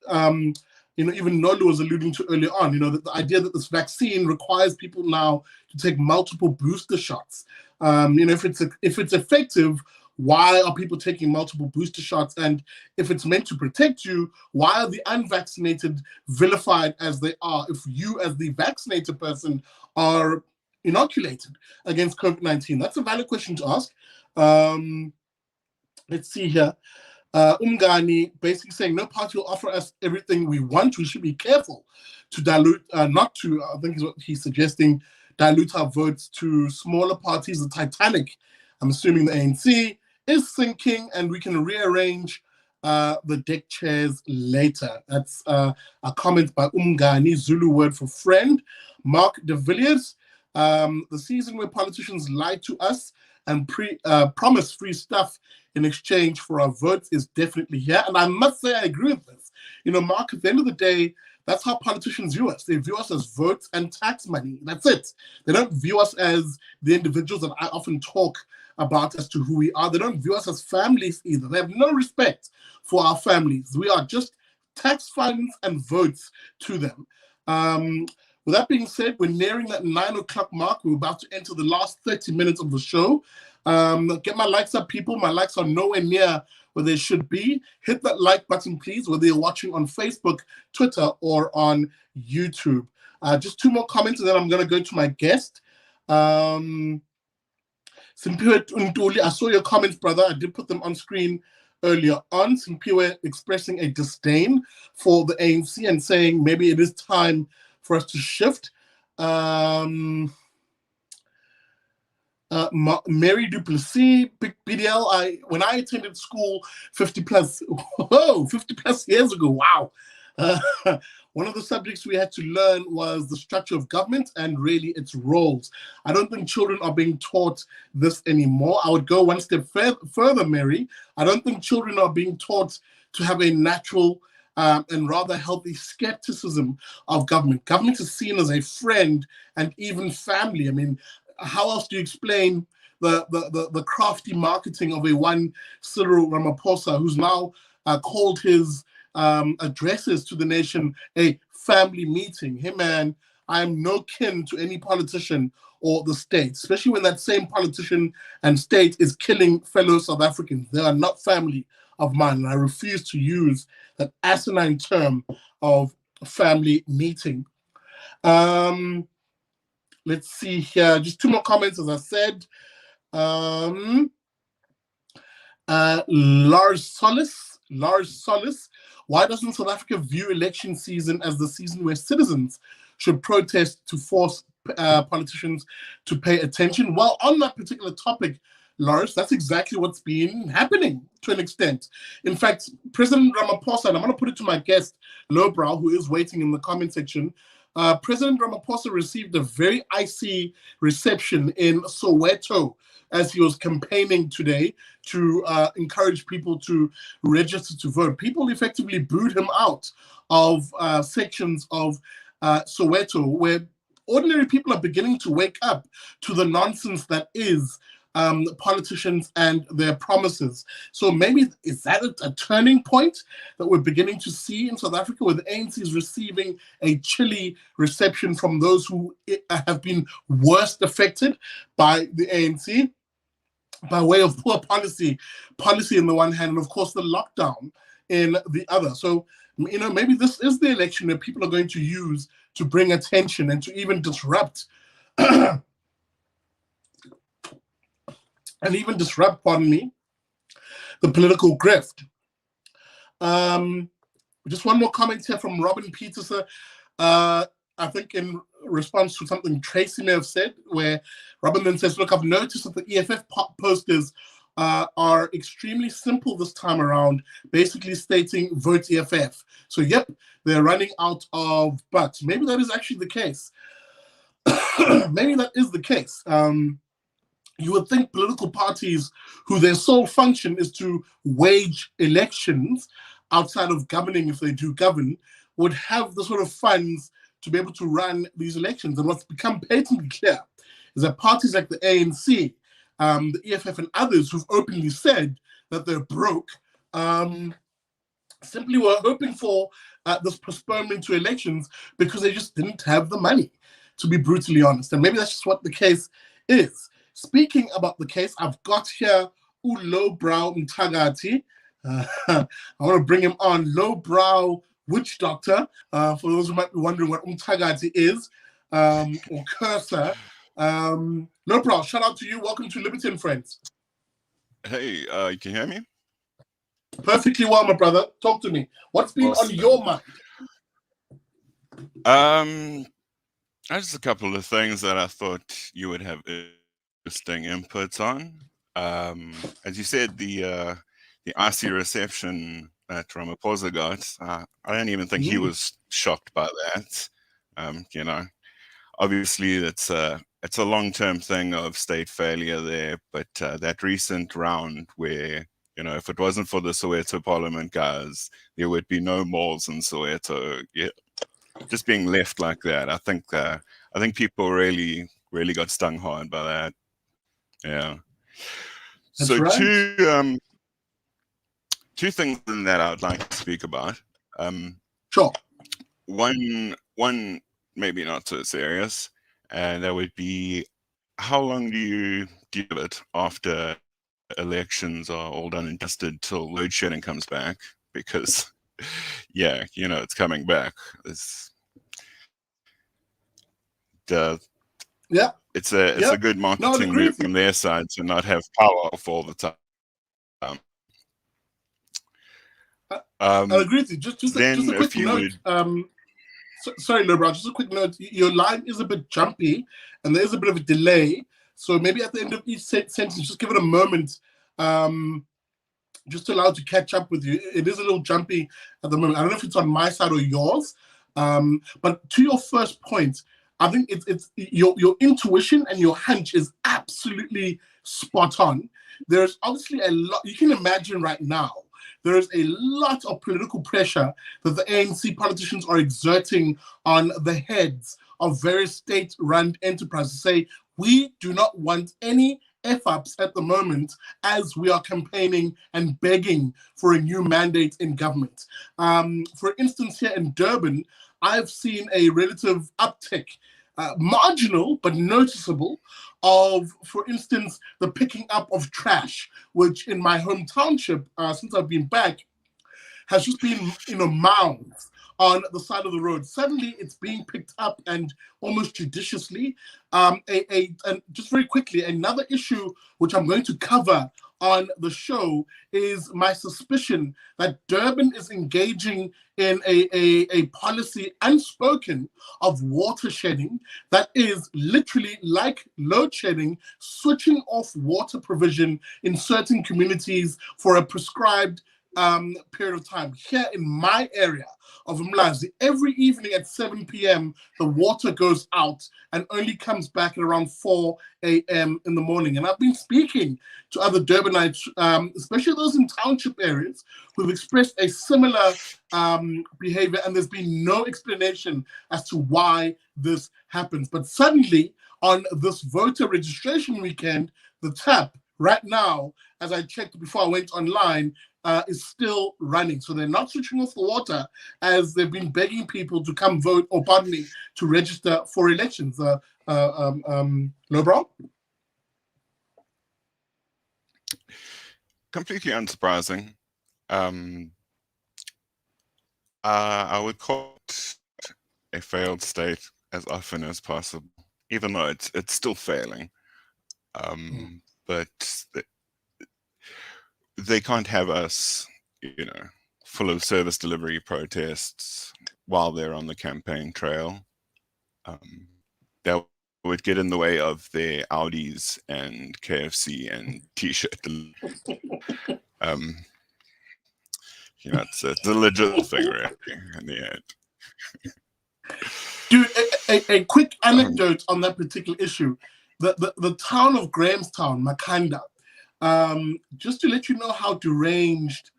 you know, even Nolu was alluding to earlier on, you know, that the idea that this vaccine requires people now to take multiple booster shots. You know, if it's effective, why are people taking multiple booster shots? And if it's meant to protect you, why are the unvaccinated vilified as they are if you, as the vaccinated person, are inoculated against COVID-19? That's a valid question to ask. Let's see here. Umgani basically saying no party will offer us everything we want. We should be careful to dilute, not to, I think is what he's suggesting, dilute our votes to smaller parties. The Titanic, I'm assuming the ANC, is sinking, and we can rearrange the deck chairs later. That's a comment by Umgani, Zulu word for friend. Mark de Villiers, the season where politicians lie to us and promise free stuff in exchange for our votes is definitely here. And I must say I agree with this. You know, Mark, at the end of the day, that's how politicians view us. They view us as votes and tax money. That's it. They don't view us as the individuals that I often talk about as to who we are. They don't view us as families either. They have no respect for our families. We are just tax funds and votes to them. With that being said, we're nearing that 9 o'clock mark. We're about to enter the last 30 minutes of the show. Get my likes up, people. My likes are nowhere near where they should be. Hit that like button, please, whether you're watching on Facebook, Twitter, or on YouTube. Just 2 more comments, and then I'm going to go to my guest. Simpiwe Ntuli, I saw your comments, brother. I did put them on screen earlier on. Simpiwe expressing a disdain for the ANC and saying maybe it is time for us to shift. Mary Duplessis, Big BDL, when I attended school 50 plus years ago, wow. One of the subjects we had to learn was the structure of government and really its roles. I don't think children are being taught this anymore. I would go one step further, Mary. I don't think children are being taught to have a natural and rather healthy skepticism of government. Government is seen as a friend and even family. I mean, how else do you explain the crafty marketing of a one Cyril Ramaphosa, who's now called his addresses to the nation a family meeting? Hey man, I am no kin to any politician or the state, especially when that same politician and state is killing fellow South Africans. They are not family of mine, and I refuse to use that asinine term of family meeting. Let's see here. Just 2 more comments, as I said. Lars Solis. Why doesn't South Africa view election season as the season where citizens should protest to force politicians to pay attention? Well, on that particular topic, Lars, that's exactly what's been happening to an extent. In fact, President Ramaphosa, and I'm going to put it to my guest, Lowbrow, who is waiting in the comment section, President Ramaphosa received a very icy reception in Soweto as he was campaigning today to encourage people to register to vote. People effectively booed him out of sections of Soweto, where ordinary people are beginning to wake up to the nonsense that is politicians and their promises. So maybe is that a turning point that we're beginning to see in South Africa, where the ANC is receiving a chilly reception from those who have been worst affected by the ANC by way of poor policy in the one hand, and of course the lockdown in the other. So, you know, maybe this is the election that people are going to use to bring attention and to even disrupt pardon me, the political grift. Just 1 more comment here from Robin Peterson. I think in response to something Tracy may have said, where Robin then says, look, I've noticed that the EFF posters are extremely simple this time around, basically stating vote EFF. So, yep, they're running out of butts. Maybe that is actually the case. Maybe that is the case. You would think political parties who their sole function is to wage elections outside of governing, if they do govern, would have the sort of funds to be able to run these elections. And what's become patently clear is that parties like the ANC, the EFF and others who've openly said that they're broke, simply were hoping for this postponement to elections because they just didn't have the money, to be brutally honest. And maybe that's just what the case is. Speaking about the case, I've got here Lowbrow Mtagati. I want to bring him on. Lowbrow witch doctor, for those who might be wondering what Mtagati is, or cursor. Lowbrow, shout out to you. Welcome to Liberty and Friends. Hey, you can hear me? Perfectly well, my brother. Talk to me. What's been on your mind? Just a couple of things that I thought you would have interesting inputs on. As you said, the icy reception that Ramaphosa got, I don't even think he was shocked by that. You know, obviously it's a long-term thing of state failure there, but that recent round where, you know, if it wasn't for the Soweto Parliament guys, there would be no malls in Soweto. Yeah, just being left like that, I think people really got stung hard by that. Yeah. That's so right. two things in that I would like to speak about. Sure. One maybe not so serious, and that would be, how long do you give it after elections are all done and dusted till load shedding comes back? Because yeah, it's coming back. It's Yeah. it's a good No, I marketing agree move with you. from their side to not have power off all the time. I agree with you. Just Then a quick if you note. would, Sorry, Lebron, just a quick note. Your line is a bit jumpy and there is a bit of a delay. So maybe at the end of each sentence, just give it a moment, just to allow it to catch up with you. It is a little jumpy at the moment. I don't know if it's on my side or yours. But to your first point, I think it's your intuition and your hunch is absolutely spot on. There's obviously a lot you can imagine right now. There is a lot of political pressure that the ANC politicians are exerting on the heads of various state-run enterprises to say, we do not want any F-ups at the moment as we are campaigning and begging for a new mandate in government. For instance, here in Durban, I've seen a relative uptick, marginal but noticeable, of, for instance, the picking up of trash, which in my home township, since I've been back, has just been, mounds on the side of the road. Suddenly, it's being picked up and almost judiciously. And just very quickly, another issue which I'm going to cover on the show is my suspicion that Durban is engaging in a policy unspoken of water shedding that is literally like load shedding, switching off water provision in certain communities for a prescribed period of time. Here in my area of Mlazi, every evening at 7 p.m. the water goes out and only comes back at around 4 a.m. in the morning. And I've been speaking to other Durbanites, especially those in township areas, who've expressed a similar behavior, and there's been no explanation as to why this happens. But suddenly, on this voter registration weekend, the tap right now, as I checked before I went online, is still running. So they're not switching off the water as they've been begging people to come vote, or pardon me, to register for elections. Lebron? completely unsurprising. I would call it a failed state as often as possible, even though it's still failing. But they can't have us, full of service delivery protests while they're on the campaign trail. That would get in the way of their Audis and KFC and T-shirt. It's a legit thing, really, in the end. Dude, a quick anecdote on that particular issue. The town of Grahamstown, Makanda, just to let you know how deranged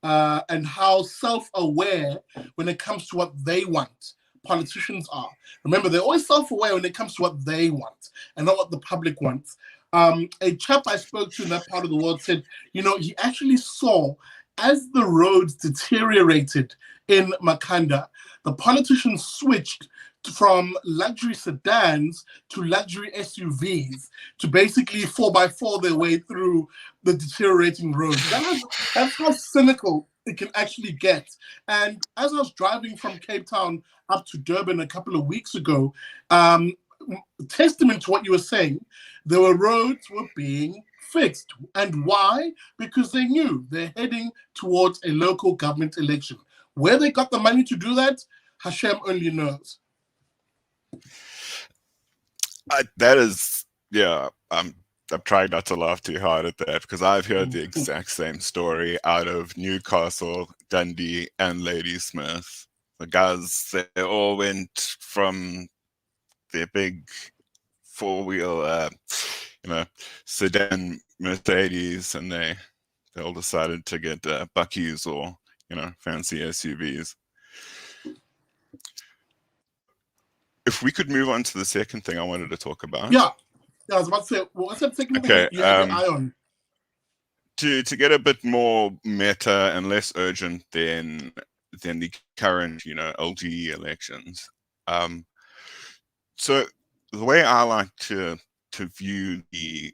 and how self-aware when it comes to what they want politicians are. Remember, they're always self-aware when it comes to what they want and not what the public wants. A chap I spoke to in that part of the world said, he actually saw, as the roads deteriorated in Makanda, the politicians switched from luxury sedans to luxury SUVs to basically 4x4 their way through the deteriorating roads. That's how cynical it can actually get. And as I was driving from Cape Town up to Durban a couple of weeks ago, testament to what you were saying, there were roads were being fixed. And why? Because they knew they're heading towards a local government election. Where they got the money to do that, Hashem only knows. That is, yeah, I'm trying not to laugh too hard at that, because I've heard the exact same story out of Newcastle, Dundee, and Ladysmith. The guys, they all went from their big four-wheel, sedan Mercedes, and they all decided to get Buckies or, fancy SUVs. If we could move on to the second thing I wanted to talk about. Yeah, I was about to say, what's that second thing you have your eye on? To get a bit more meta and less urgent than than the current, LG elections. So the way I like to view the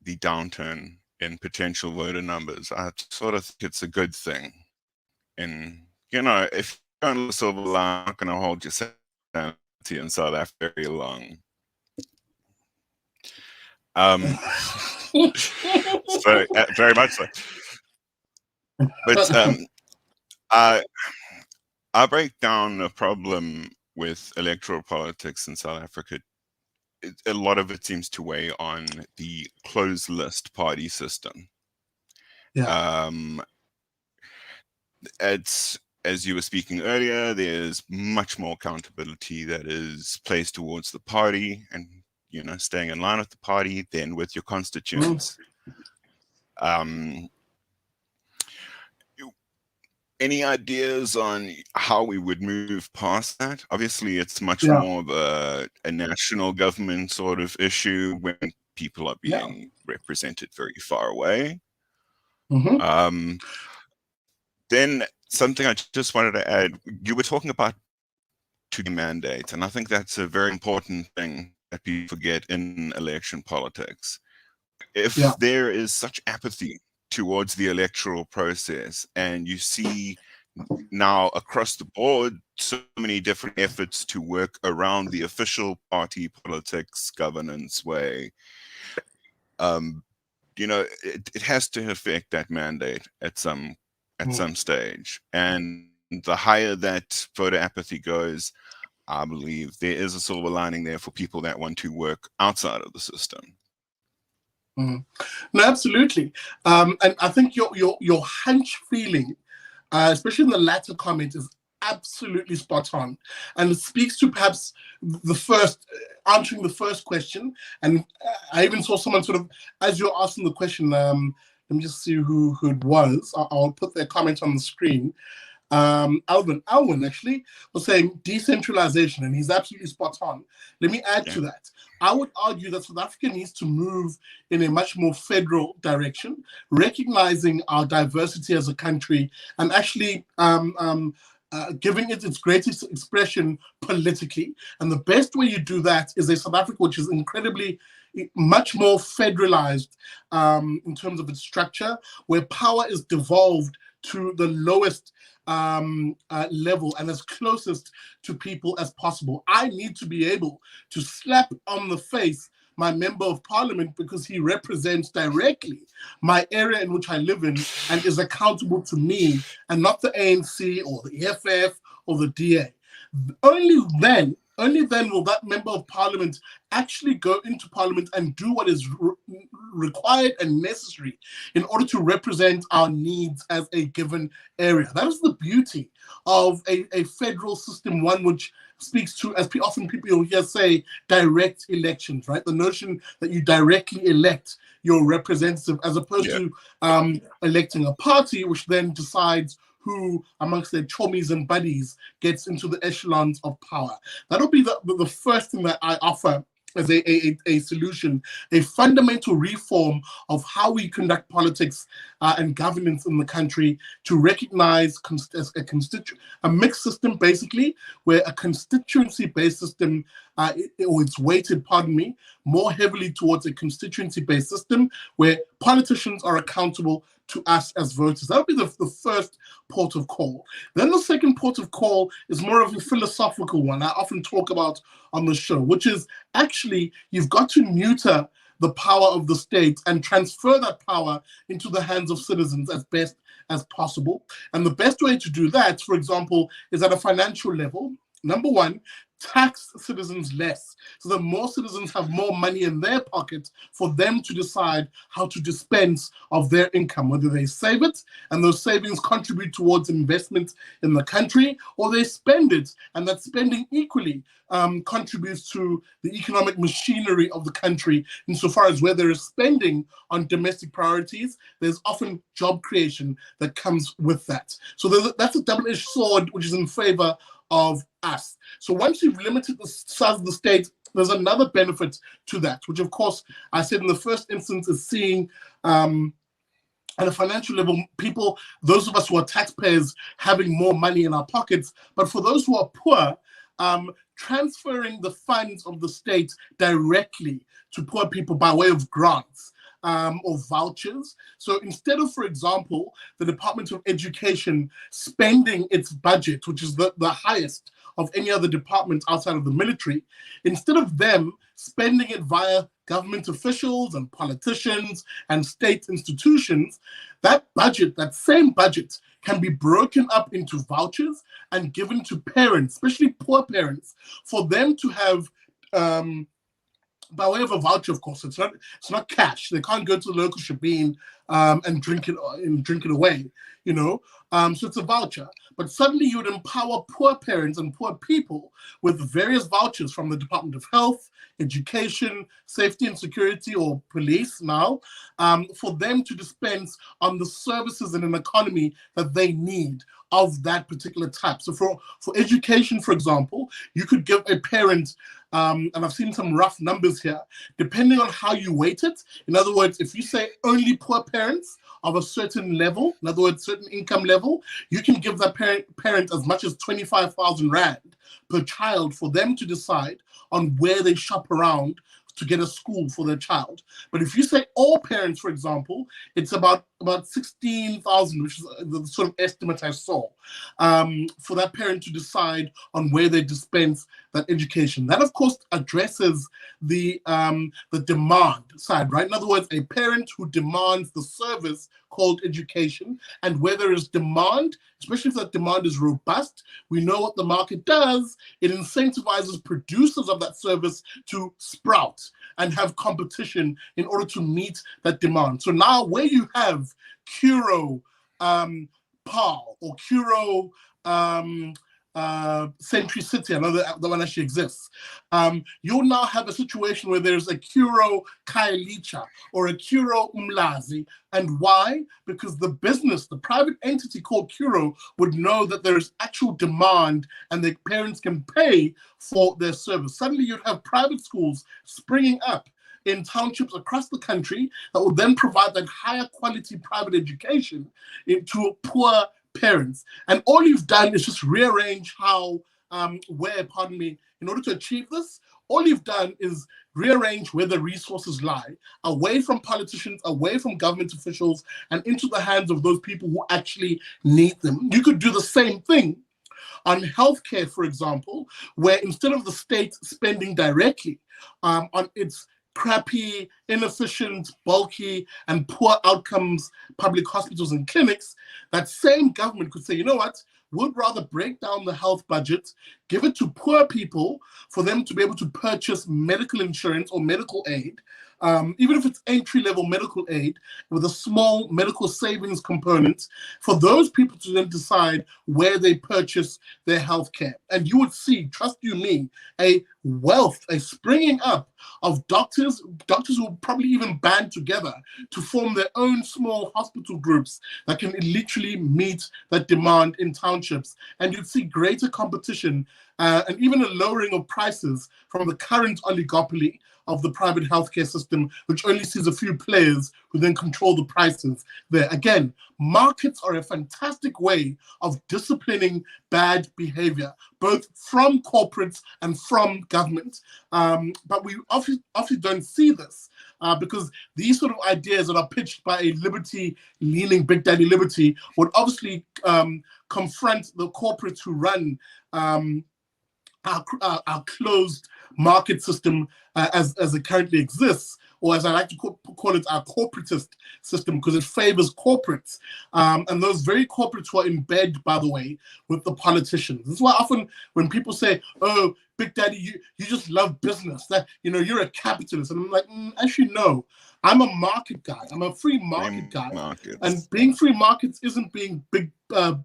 downturn in potential voter numbers, I sort of think it's a good thing. And if you don't look silver line, I'm not going to hold your sanity in South Africa very long. So very much so. But I break down a problem with electoral politics in South Africa. A lot of it seems to weigh on the closed list party system. Yeah. It's, as you were speaking earlier, there's much more accountability that is placed towards the party and staying in line with the party than with your constituents. Any ideas on how we would move past that? Obviously, it's much more of a national government sort of issue when people are being represented very far away. Then something I just wanted to add, you were talking about to mandate, and I think that's a very important thing that people forget in election politics. If there is such apathy towards the electoral process, and you see now across the board so many different efforts to work around the official party politics governance way, it has to affect that mandate at some stage. And the higher that voter apathy goes, I believe there is a silver lining there for people that want to work outside of the system. No, absolutely. And I think your hunch feeling, especially in the latter comment, is absolutely spot on. And it speaks to perhaps answering the first question. And I even saw someone sort of, as you're asking the question, let me just see who it was. I'll put their comment on the screen. Alwyn actually was saying decentralization, and he's absolutely spot on. Let me add to that. I would argue that South Africa needs to move in a much more federal direction, recognizing our diversity as a country and actually giving it its greatest expression politically. And the best way you do that is a South Africa which is incredibly much more federalized in terms of its structure, where power is devolved to the lowest level and as closest to people as possible. I need to be able to slap on the face my member of parliament because he represents directly my area in which I live in and is accountable to me and not the ANC or the EFF or the DA. Only then will that member of parliament actually go into parliament and do what is required and necessary in order to represent our needs as a given area. That is the beauty of a federal system, one which speaks to, as often people here say, direct elections, right? The notion that you directly elect your representative as opposed to electing a party, which then decides who amongst their chommies and buddies gets into the echelons of power. That'll be the first thing that I offer as a solution, a fundamental reform of how we conduct politics and governance in the country to recognize a mixed system, basically, where a constituency-based system, or it's weighted, more heavily towards a constituency-based system where politicians are accountable to us as voters. That would be the first port of call. Then the second port of call is more of a philosophical one I often talk about on the show, which is actually you've got to neuter the power of the state and transfer that power into the hands of citizens as best as possible. And the best way to do that, for example, is at a financial level. Number one, tax citizens less. So that more citizens have more money in their pocket for them to decide how to dispense of their income, whether they save it and those savings contribute towards investment in the country, or they spend it and that spending equally contributes to the economic machinery of the country insofar as where there is spending on domestic priorities, there's often job creation that comes with that. So that's a double-edged sword which is in favor of us. So once you've limited the size of the state, there's another benefit to that, which of course I said in the first instance is seeing at a financial level, people, those of us who are taxpayers, having more money in our pockets. But for those who are poor, transferring the funds of the state directly to poor people by way of grants or vouchers. So instead of, for example, the Department of Education spending its budget, which is the highest of any other department outside of the military, instead of them spending it via government officials and politicians and state institutions, that budget, that same budget, can be broken up into vouchers and given to parents, especially poor parents, for them to have, by way of a voucher, of course. It's not cash. They can't go to the local shebeen and drink it away, you know. So it's a voucher. But suddenly you would empower poor parents and poor people with various vouchers from the Department of Health, Education, Safety and Security, or Police now, for them to dispense on the services in an economy that they need of that particular type. So for education, for example, you could give a parent, and I've seen some rough numbers here, depending on how you weight it. In other words, if you say only poor parents of a certain level, in other words, certain income level, you can give that parent as much as 25,000 Rand per child for them to decide on where they shop around to get a school for their child. But if you say all parents, for example, it's about 16,000, which is the sort of estimate I saw, for that parent to decide on where they dispense that education. That, of course, addresses the demand side, right? In other words, a parent who demands the service called education, and where there is demand, especially if that demand is robust, we know what the market does. It incentivizes producers of that service to sprout and have competition in order to meet that demand. So now where you have Curo, PAL, or Curo, Century City, I know that one actually exists. You'll now have a situation where there's a Curo Kailicha or a Curo Umlazi. And why? Because the business, the private entity called Curo, would know that there is actual demand and the parents can pay for their service. Suddenly you'd have private schools springing up in townships across the country that will then provide that higher quality private education to poor parents. And all you've done is just rearrange in order to achieve this, all you've done is rearrange where the resources lie, away from politicians, away from government officials, and into the hands of those people who actually need them. You could do the same thing on healthcare, for example, where instead of the state spending directly on its crappy, inefficient, bulky, and poor outcomes public hospitals and clinics, that same government could say, you know what, we'd rather break down the health budget, give it to poor people for them to be able to purchase medical insurance or medical aid, even if it's entry-level medical aid with a small medical savings component, for those people to then decide where they purchase their health care. And you would see, trust you me, a springing up of doctors who will probably even band together to form their own small hospital groups that can literally meet that demand in townships. And you'd see greater competition and even a lowering of prices from the current oligopoly of the private healthcare system, which only sees a few players who then control the prices there. Again, markets are a fantastic way of disciplining bad behavior, both from corporates and from government. But we often don't see this because these sort of ideas that are pitched by a liberty-leaning Big Daddy Liberty would obviously confront the corporates who run our closed market system as it currently exists, or as I like to call it, our corporatist system, because it favors corporates, and those very corporates who are in bed, by the way, with the politicians. This is why often when people say, oh, Big Daddy, you just love business, that you're a capitalist, and I'm like, actually no, I'm a market guy. I'm a free market guy. And being free markets isn't being big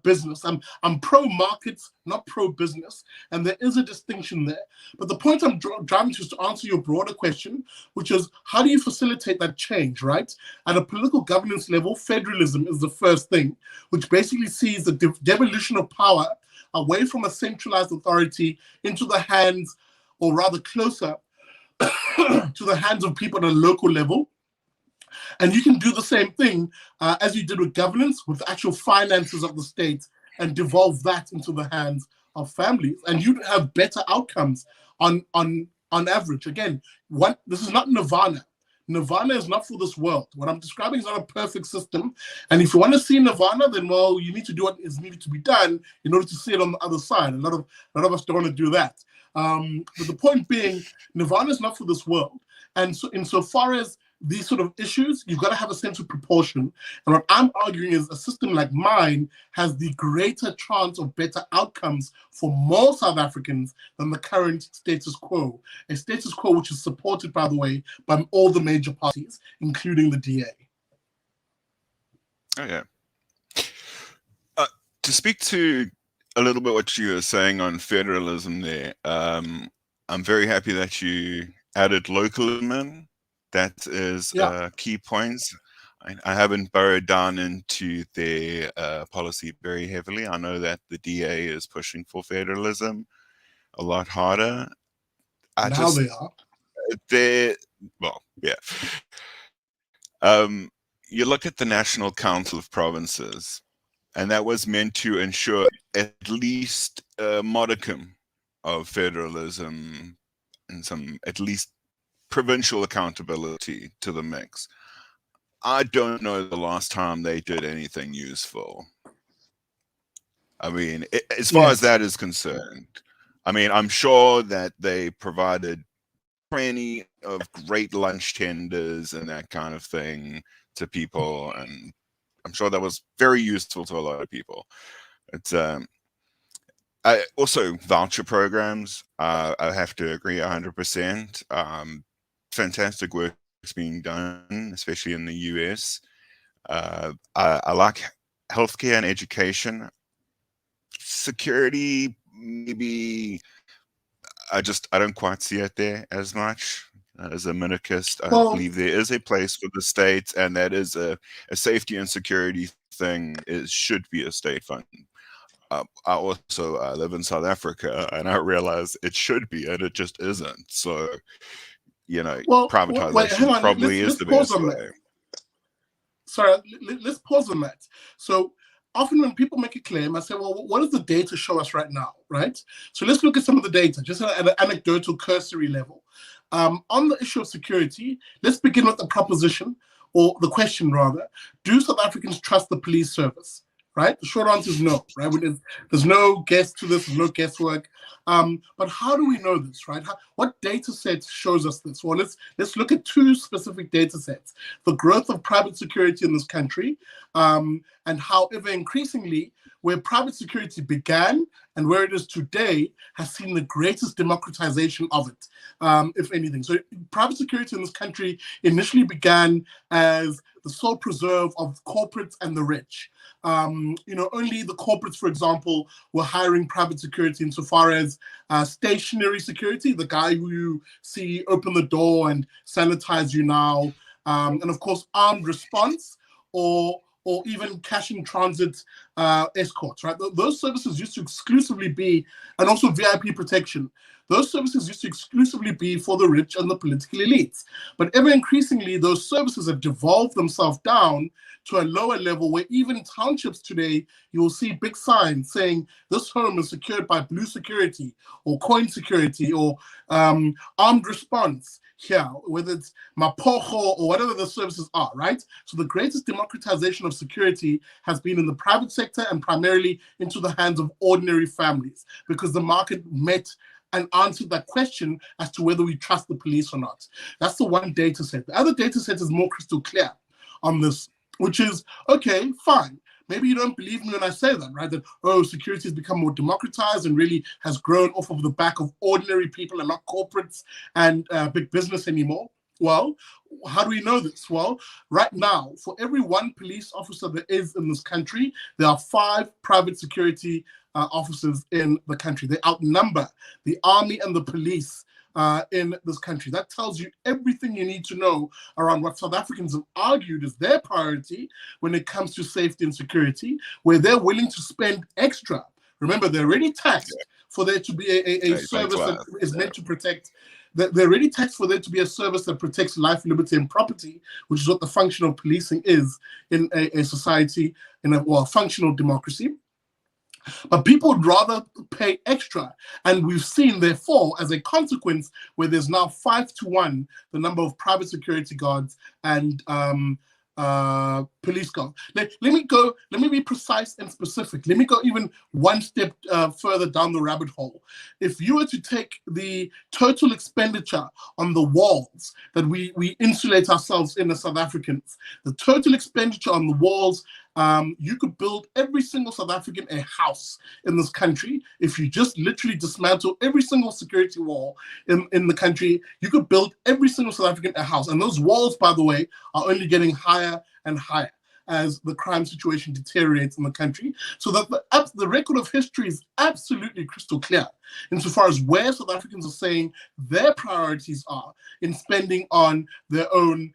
business. I'm pro-markets, not pro-business. And there is a distinction there. But the point I'm driving to is to answer your broader question, which is how do you facilitate that change, right? At a political governance level, federalism is the first thing, which basically sees the devolution of power away from a centralized authority into the hands, or rather closer, to the hands of people at a local level. And you can do the same thing as you did with governance, with the actual finances of the state, and devolve that into the hands of families. And you'd have better outcomes on average. Again, this is not nirvana. Nirvana is not for this world. What I'm describing is not a perfect system. And if you want to see nirvana, then, well, you need to do what is needed to be done in order to see it on the other side. A lot of us don't want to do that. But the point being, nirvana is not for this world. And so insofar as these sort of issues, you've got to have a sense of proportion. And what I'm arguing is a system like mine has the greater chance of better outcomes for more South Africans than the current status quo. A status quo which is supported, by the way, by all the major parties, including the DA. Oh, yeah. To speak to a little bit what you were saying on federalism there, I'm very happy that you added localism in. That is key points. I haven't burrowed down into their policy very heavily. I know that the DA is pushing for federalism a lot harder. They are. Well, yeah. You look at the National Council of Provinces, and that was meant to ensure at least a modicum of federalism and some at least provincial accountability to the mix. I don't know the last time they did anything useful. I mean, as far as that is concerned, I mean, I'm sure that they provided plenty of great lunch tenders and that kind of thing to people, and I'm sure that was very useful to a lot of people. It's also voucher programs. I have to agree 100%. Fantastic work is being done, especially in the US. I like healthcare and education. Security, maybe I don't quite see it there as much. As a minarchist, I believe there is a place for the state, and that is a safety and security thing. It should be a state fund. I also live in South Africa, and I realize it should be, and it just isn't. So, privatization probably is the best way. Sorry, let's pause on that. So often when people make a claim, I say, well, what does the data show us right now, right? So let's look at some of the data, just at an anecdotal, cursory level. On the issue of security, let's begin with the proposition, or the question rather, do South Africans trust the police service? Right? The short answer is no, right? There's no guess to this, there's no guesswork. But how do we know this, right? What data set shows us this? Well, let's look at two specific data sets. The growth of private security in this country, and how ever increasingly, where private security began and where it is today has seen the greatest democratization of it, if anything. So private security in this country initially began as the sole preserve of corporates and the rich. Only the corporates, for example, were hiring private security insofar as stationary security, the guy who you see open the door and sanitize you now, and of course armed response or even cash in transit escorts, right? Those services used to exclusively be, and also VIP protection. Those services used to exclusively be for the rich and the political elites. But ever increasingly, those services have devolved themselves down to a lower level where even townships today, you will see big signs saying this home is secured by blue security or coin security or armed response here, whether it's Mapocho or whatever the services are, right? So the greatest democratization of security has been in the private sector and primarily into the hands of ordinary families because the market met and answered that question as to whether we trust the police or not. That's the one data set. The other data set is more crystal clear on this, which is, okay, fine. Maybe you don't believe me when I say that, right? That, security has become more democratized and really has grown off of the back of ordinary people and not corporates and big business anymore. Well, how do we know this? Well, right now, for every one police officer there is in this country, there are 5 private security officers in the country. They outnumber the army and the police in this country. That tells you everything you need to know around what South Africans have argued is their priority when it comes to safety and security, where they're willing to spend extra. Remember, they're already taxed for there to be a service that is meant to protect they're really text for there to be a service that protects life, liberty, and property, which is what the function of policing is in a society, in a functional democracy. But people would rather pay extra. And we've seen, therefore, as a consequence, where there's now 5-to-1, the number of private security guards and police guards. Let me be precise and specific. Let me go even one step further down the rabbit hole. If you were to take the total expenditure on the walls that we insulate ourselves in as South Africans, the total expenditure on the walls, you could build every single South African a house in this country. If you just literally dismantle every single security wall in the country, you could build every single South African a house. And those walls, by the way, are only getting higher and higher as the crime situation deteriorates in the country. So that the record of history is absolutely crystal clear insofar as where South Africans are saying their priorities are in spending on their own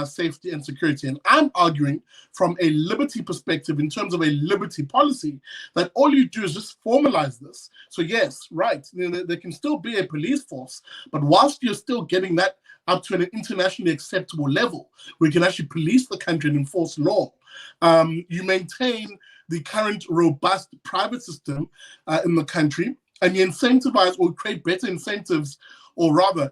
safety and security. And I'm arguing from a liberty perspective, in terms of a liberty policy, that all you do is just formalize this. So yes, right, there can still be a police force, but whilst you're still getting that up to an internationally acceptable level, we can actually police the country and enforce law. You maintain the current robust private system in the country, and you incentivize or create better incentives, or rather,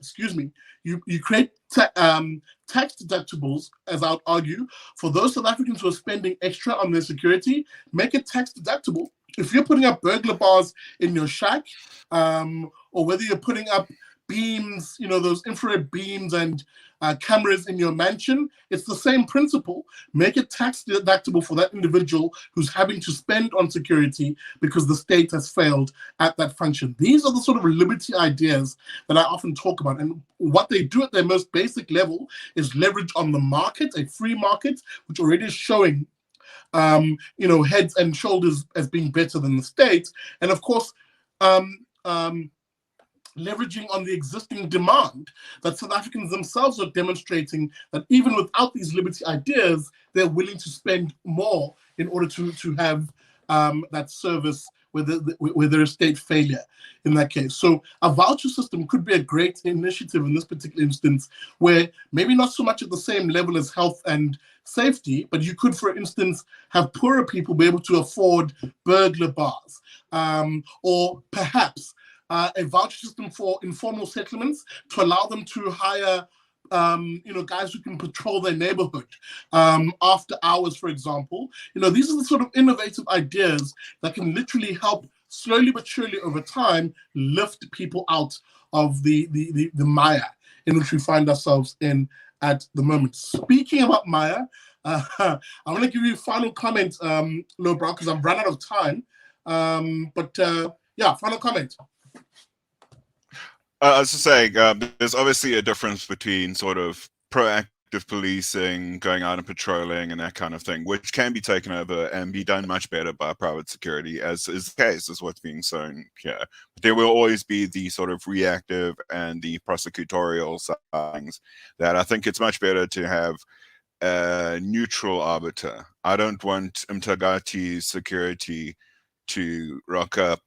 you create tax deductibles, as I would argue, for those South Africans who are spending extra on their security. Make it tax deductible. If you're putting up burglar bars in your shack, or whether you're putting up beams, those infrared beams and cameras in your mansion, it's the same principle. Make it tax deductible for that individual who's having to spend on security because the state has failed at that function. These are the sort of liberty ideas that I often talk about. And what they do at their most basic level is leverage on the market, a free market, which already is showing heads and shoulders as being better than the state. And of course, leveraging on the existing demand that South Africans themselves are demonstrating that even without these liberty ideas, they're willing to spend more in order to have that service where there is state failure in that case. So a voucher system could be a great initiative in this particular instance, where maybe not so much at the same level as health and safety, but you could, for instance, have poorer people be able to afford burglar bars, or perhaps a voucher system for informal settlements to allow them to hire, guys who can patrol their neighborhood after hours, for example. These are the sort of innovative ideas that can literally help slowly but surely over time lift people out of the mire in which we find ourselves in at the moment. Speaking about mire, I want to give you a final comment, Lobra, because I've run out of time. Final comment. I was just saying, there's obviously a difference between sort of proactive policing, going out and patrolling and that kind of thing, which can be taken over and be done much better by private security, as is the case, is what's being shown here. But there will always be the sort of reactive and the prosecutorial side of things that I think it's much better to have a neutral arbiter. I don't want Mtagati's security to rock up,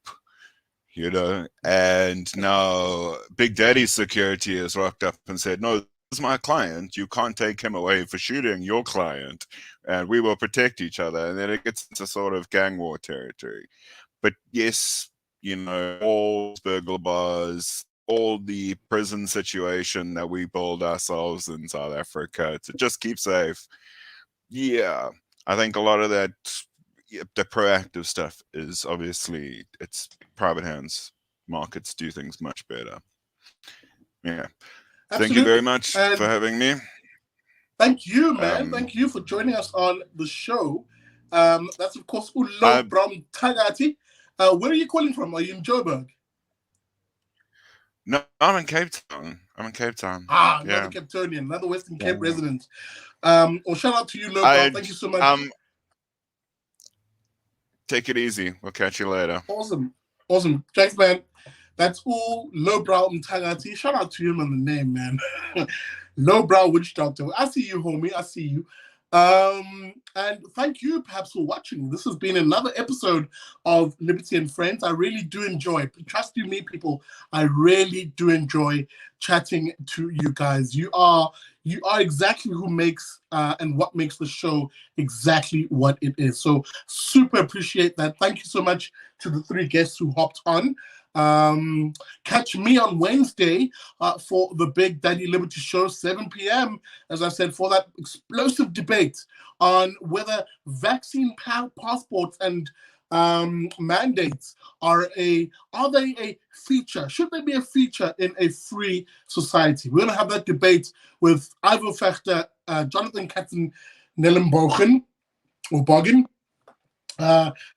and now Big Daddy's security is rocked up and said, no, this is my client. You can't take him away for shooting your client, and we will protect each other. And then it gets into sort of gang war territory. But yes, all burglar bars, all the prison situation that we build ourselves in South Africa to just keep safe. Yeah, I think a lot of that, the proactive stuff is obviously, it's private hands. Markets do things much better. Yeah. Absolutely. Thank you very much for having me. Thank you, man. Thank you for joining us on the show. That's, of course, Ulo from Tagati. Where are you calling from? Are you in Joburg? No, I'm in Cape Town. Another Cape Townian, another Western Cape resident. Or shout out to you, Lo. Thank you so much. Take it easy. We'll catch you later. Awesome. Thanks, man. That's all Lowbrow Mtagati. Shout out to him on the name, man. Lowbrow Witch Doctor. I see you, homie. I see you. And thank you perhaps for watching. This has been another episode of Liberty and Friends. I really do enjoy, trust you me people, I really do enjoy chatting to you guys. You are exactly who makes and what makes the show exactly what it is. So super appreciate that. Thank you so much to the 3 guests who hopped on. Catch me on Wednesday for the Big Daddy Liberty Show, 7 p.m. as I said, for that explosive debate on whether vaccine passports and mandates are they a feature? Should they be a feature in a free society? We're going to have that debate with Ivo Vechter, Jonathan Katzenellenbogen, or Boggin,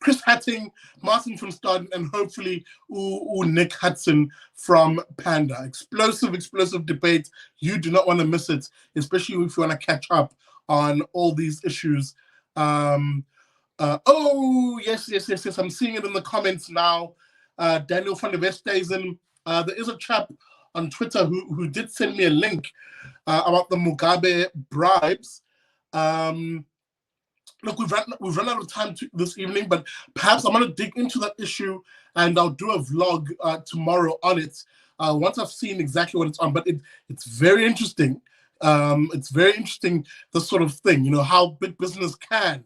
Chris Hatting, Martin from Staden, and hopefully Nick Hudson from Panda. Explosive debate. You do not want to miss it, especially if you want to catch up on all these issues. Yes. I'm seeing it in the comments now. Daniel van der Westhuizen. There is a chap on Twitter who did send me a link about the Mugabe bribes. Look, we've run out of time this evening, but perhaps I'm going to dig into that issue and I'll do a vlog tomorrow on it once I've seen exactly what it's on. But it's very interesting. It's very interesting, this sort of thing, how big business can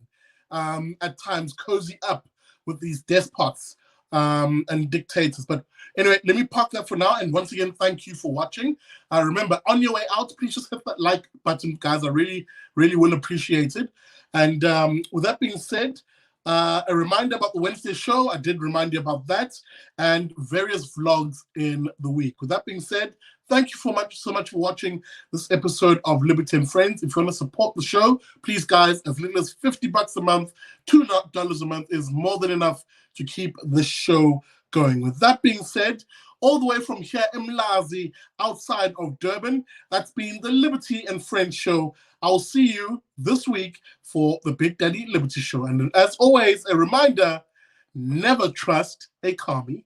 at times cozy up with these despots and dictators. But anyway, let me park that for now. And once again, thank you for watching. Remember, on your way out, please just hit that like button, guys. I really, really will appreciate it. And with that being said, a reminder about the Wednesday show. I did remind you about that, and various vlogs in the week. With that being said, thank you so much for watching this episode of Liberty and Friends. If you want to support the show, please, guys, as little as $50 a month, $2 a month is more than enough to keep the show going. With that being said, all the way from here, Mlazi, outside of Durban, that's been the Liberty and Friends show. I'll see you this week for the Big Daddy Liberty Show. And as always, a reminder, never trust a commie.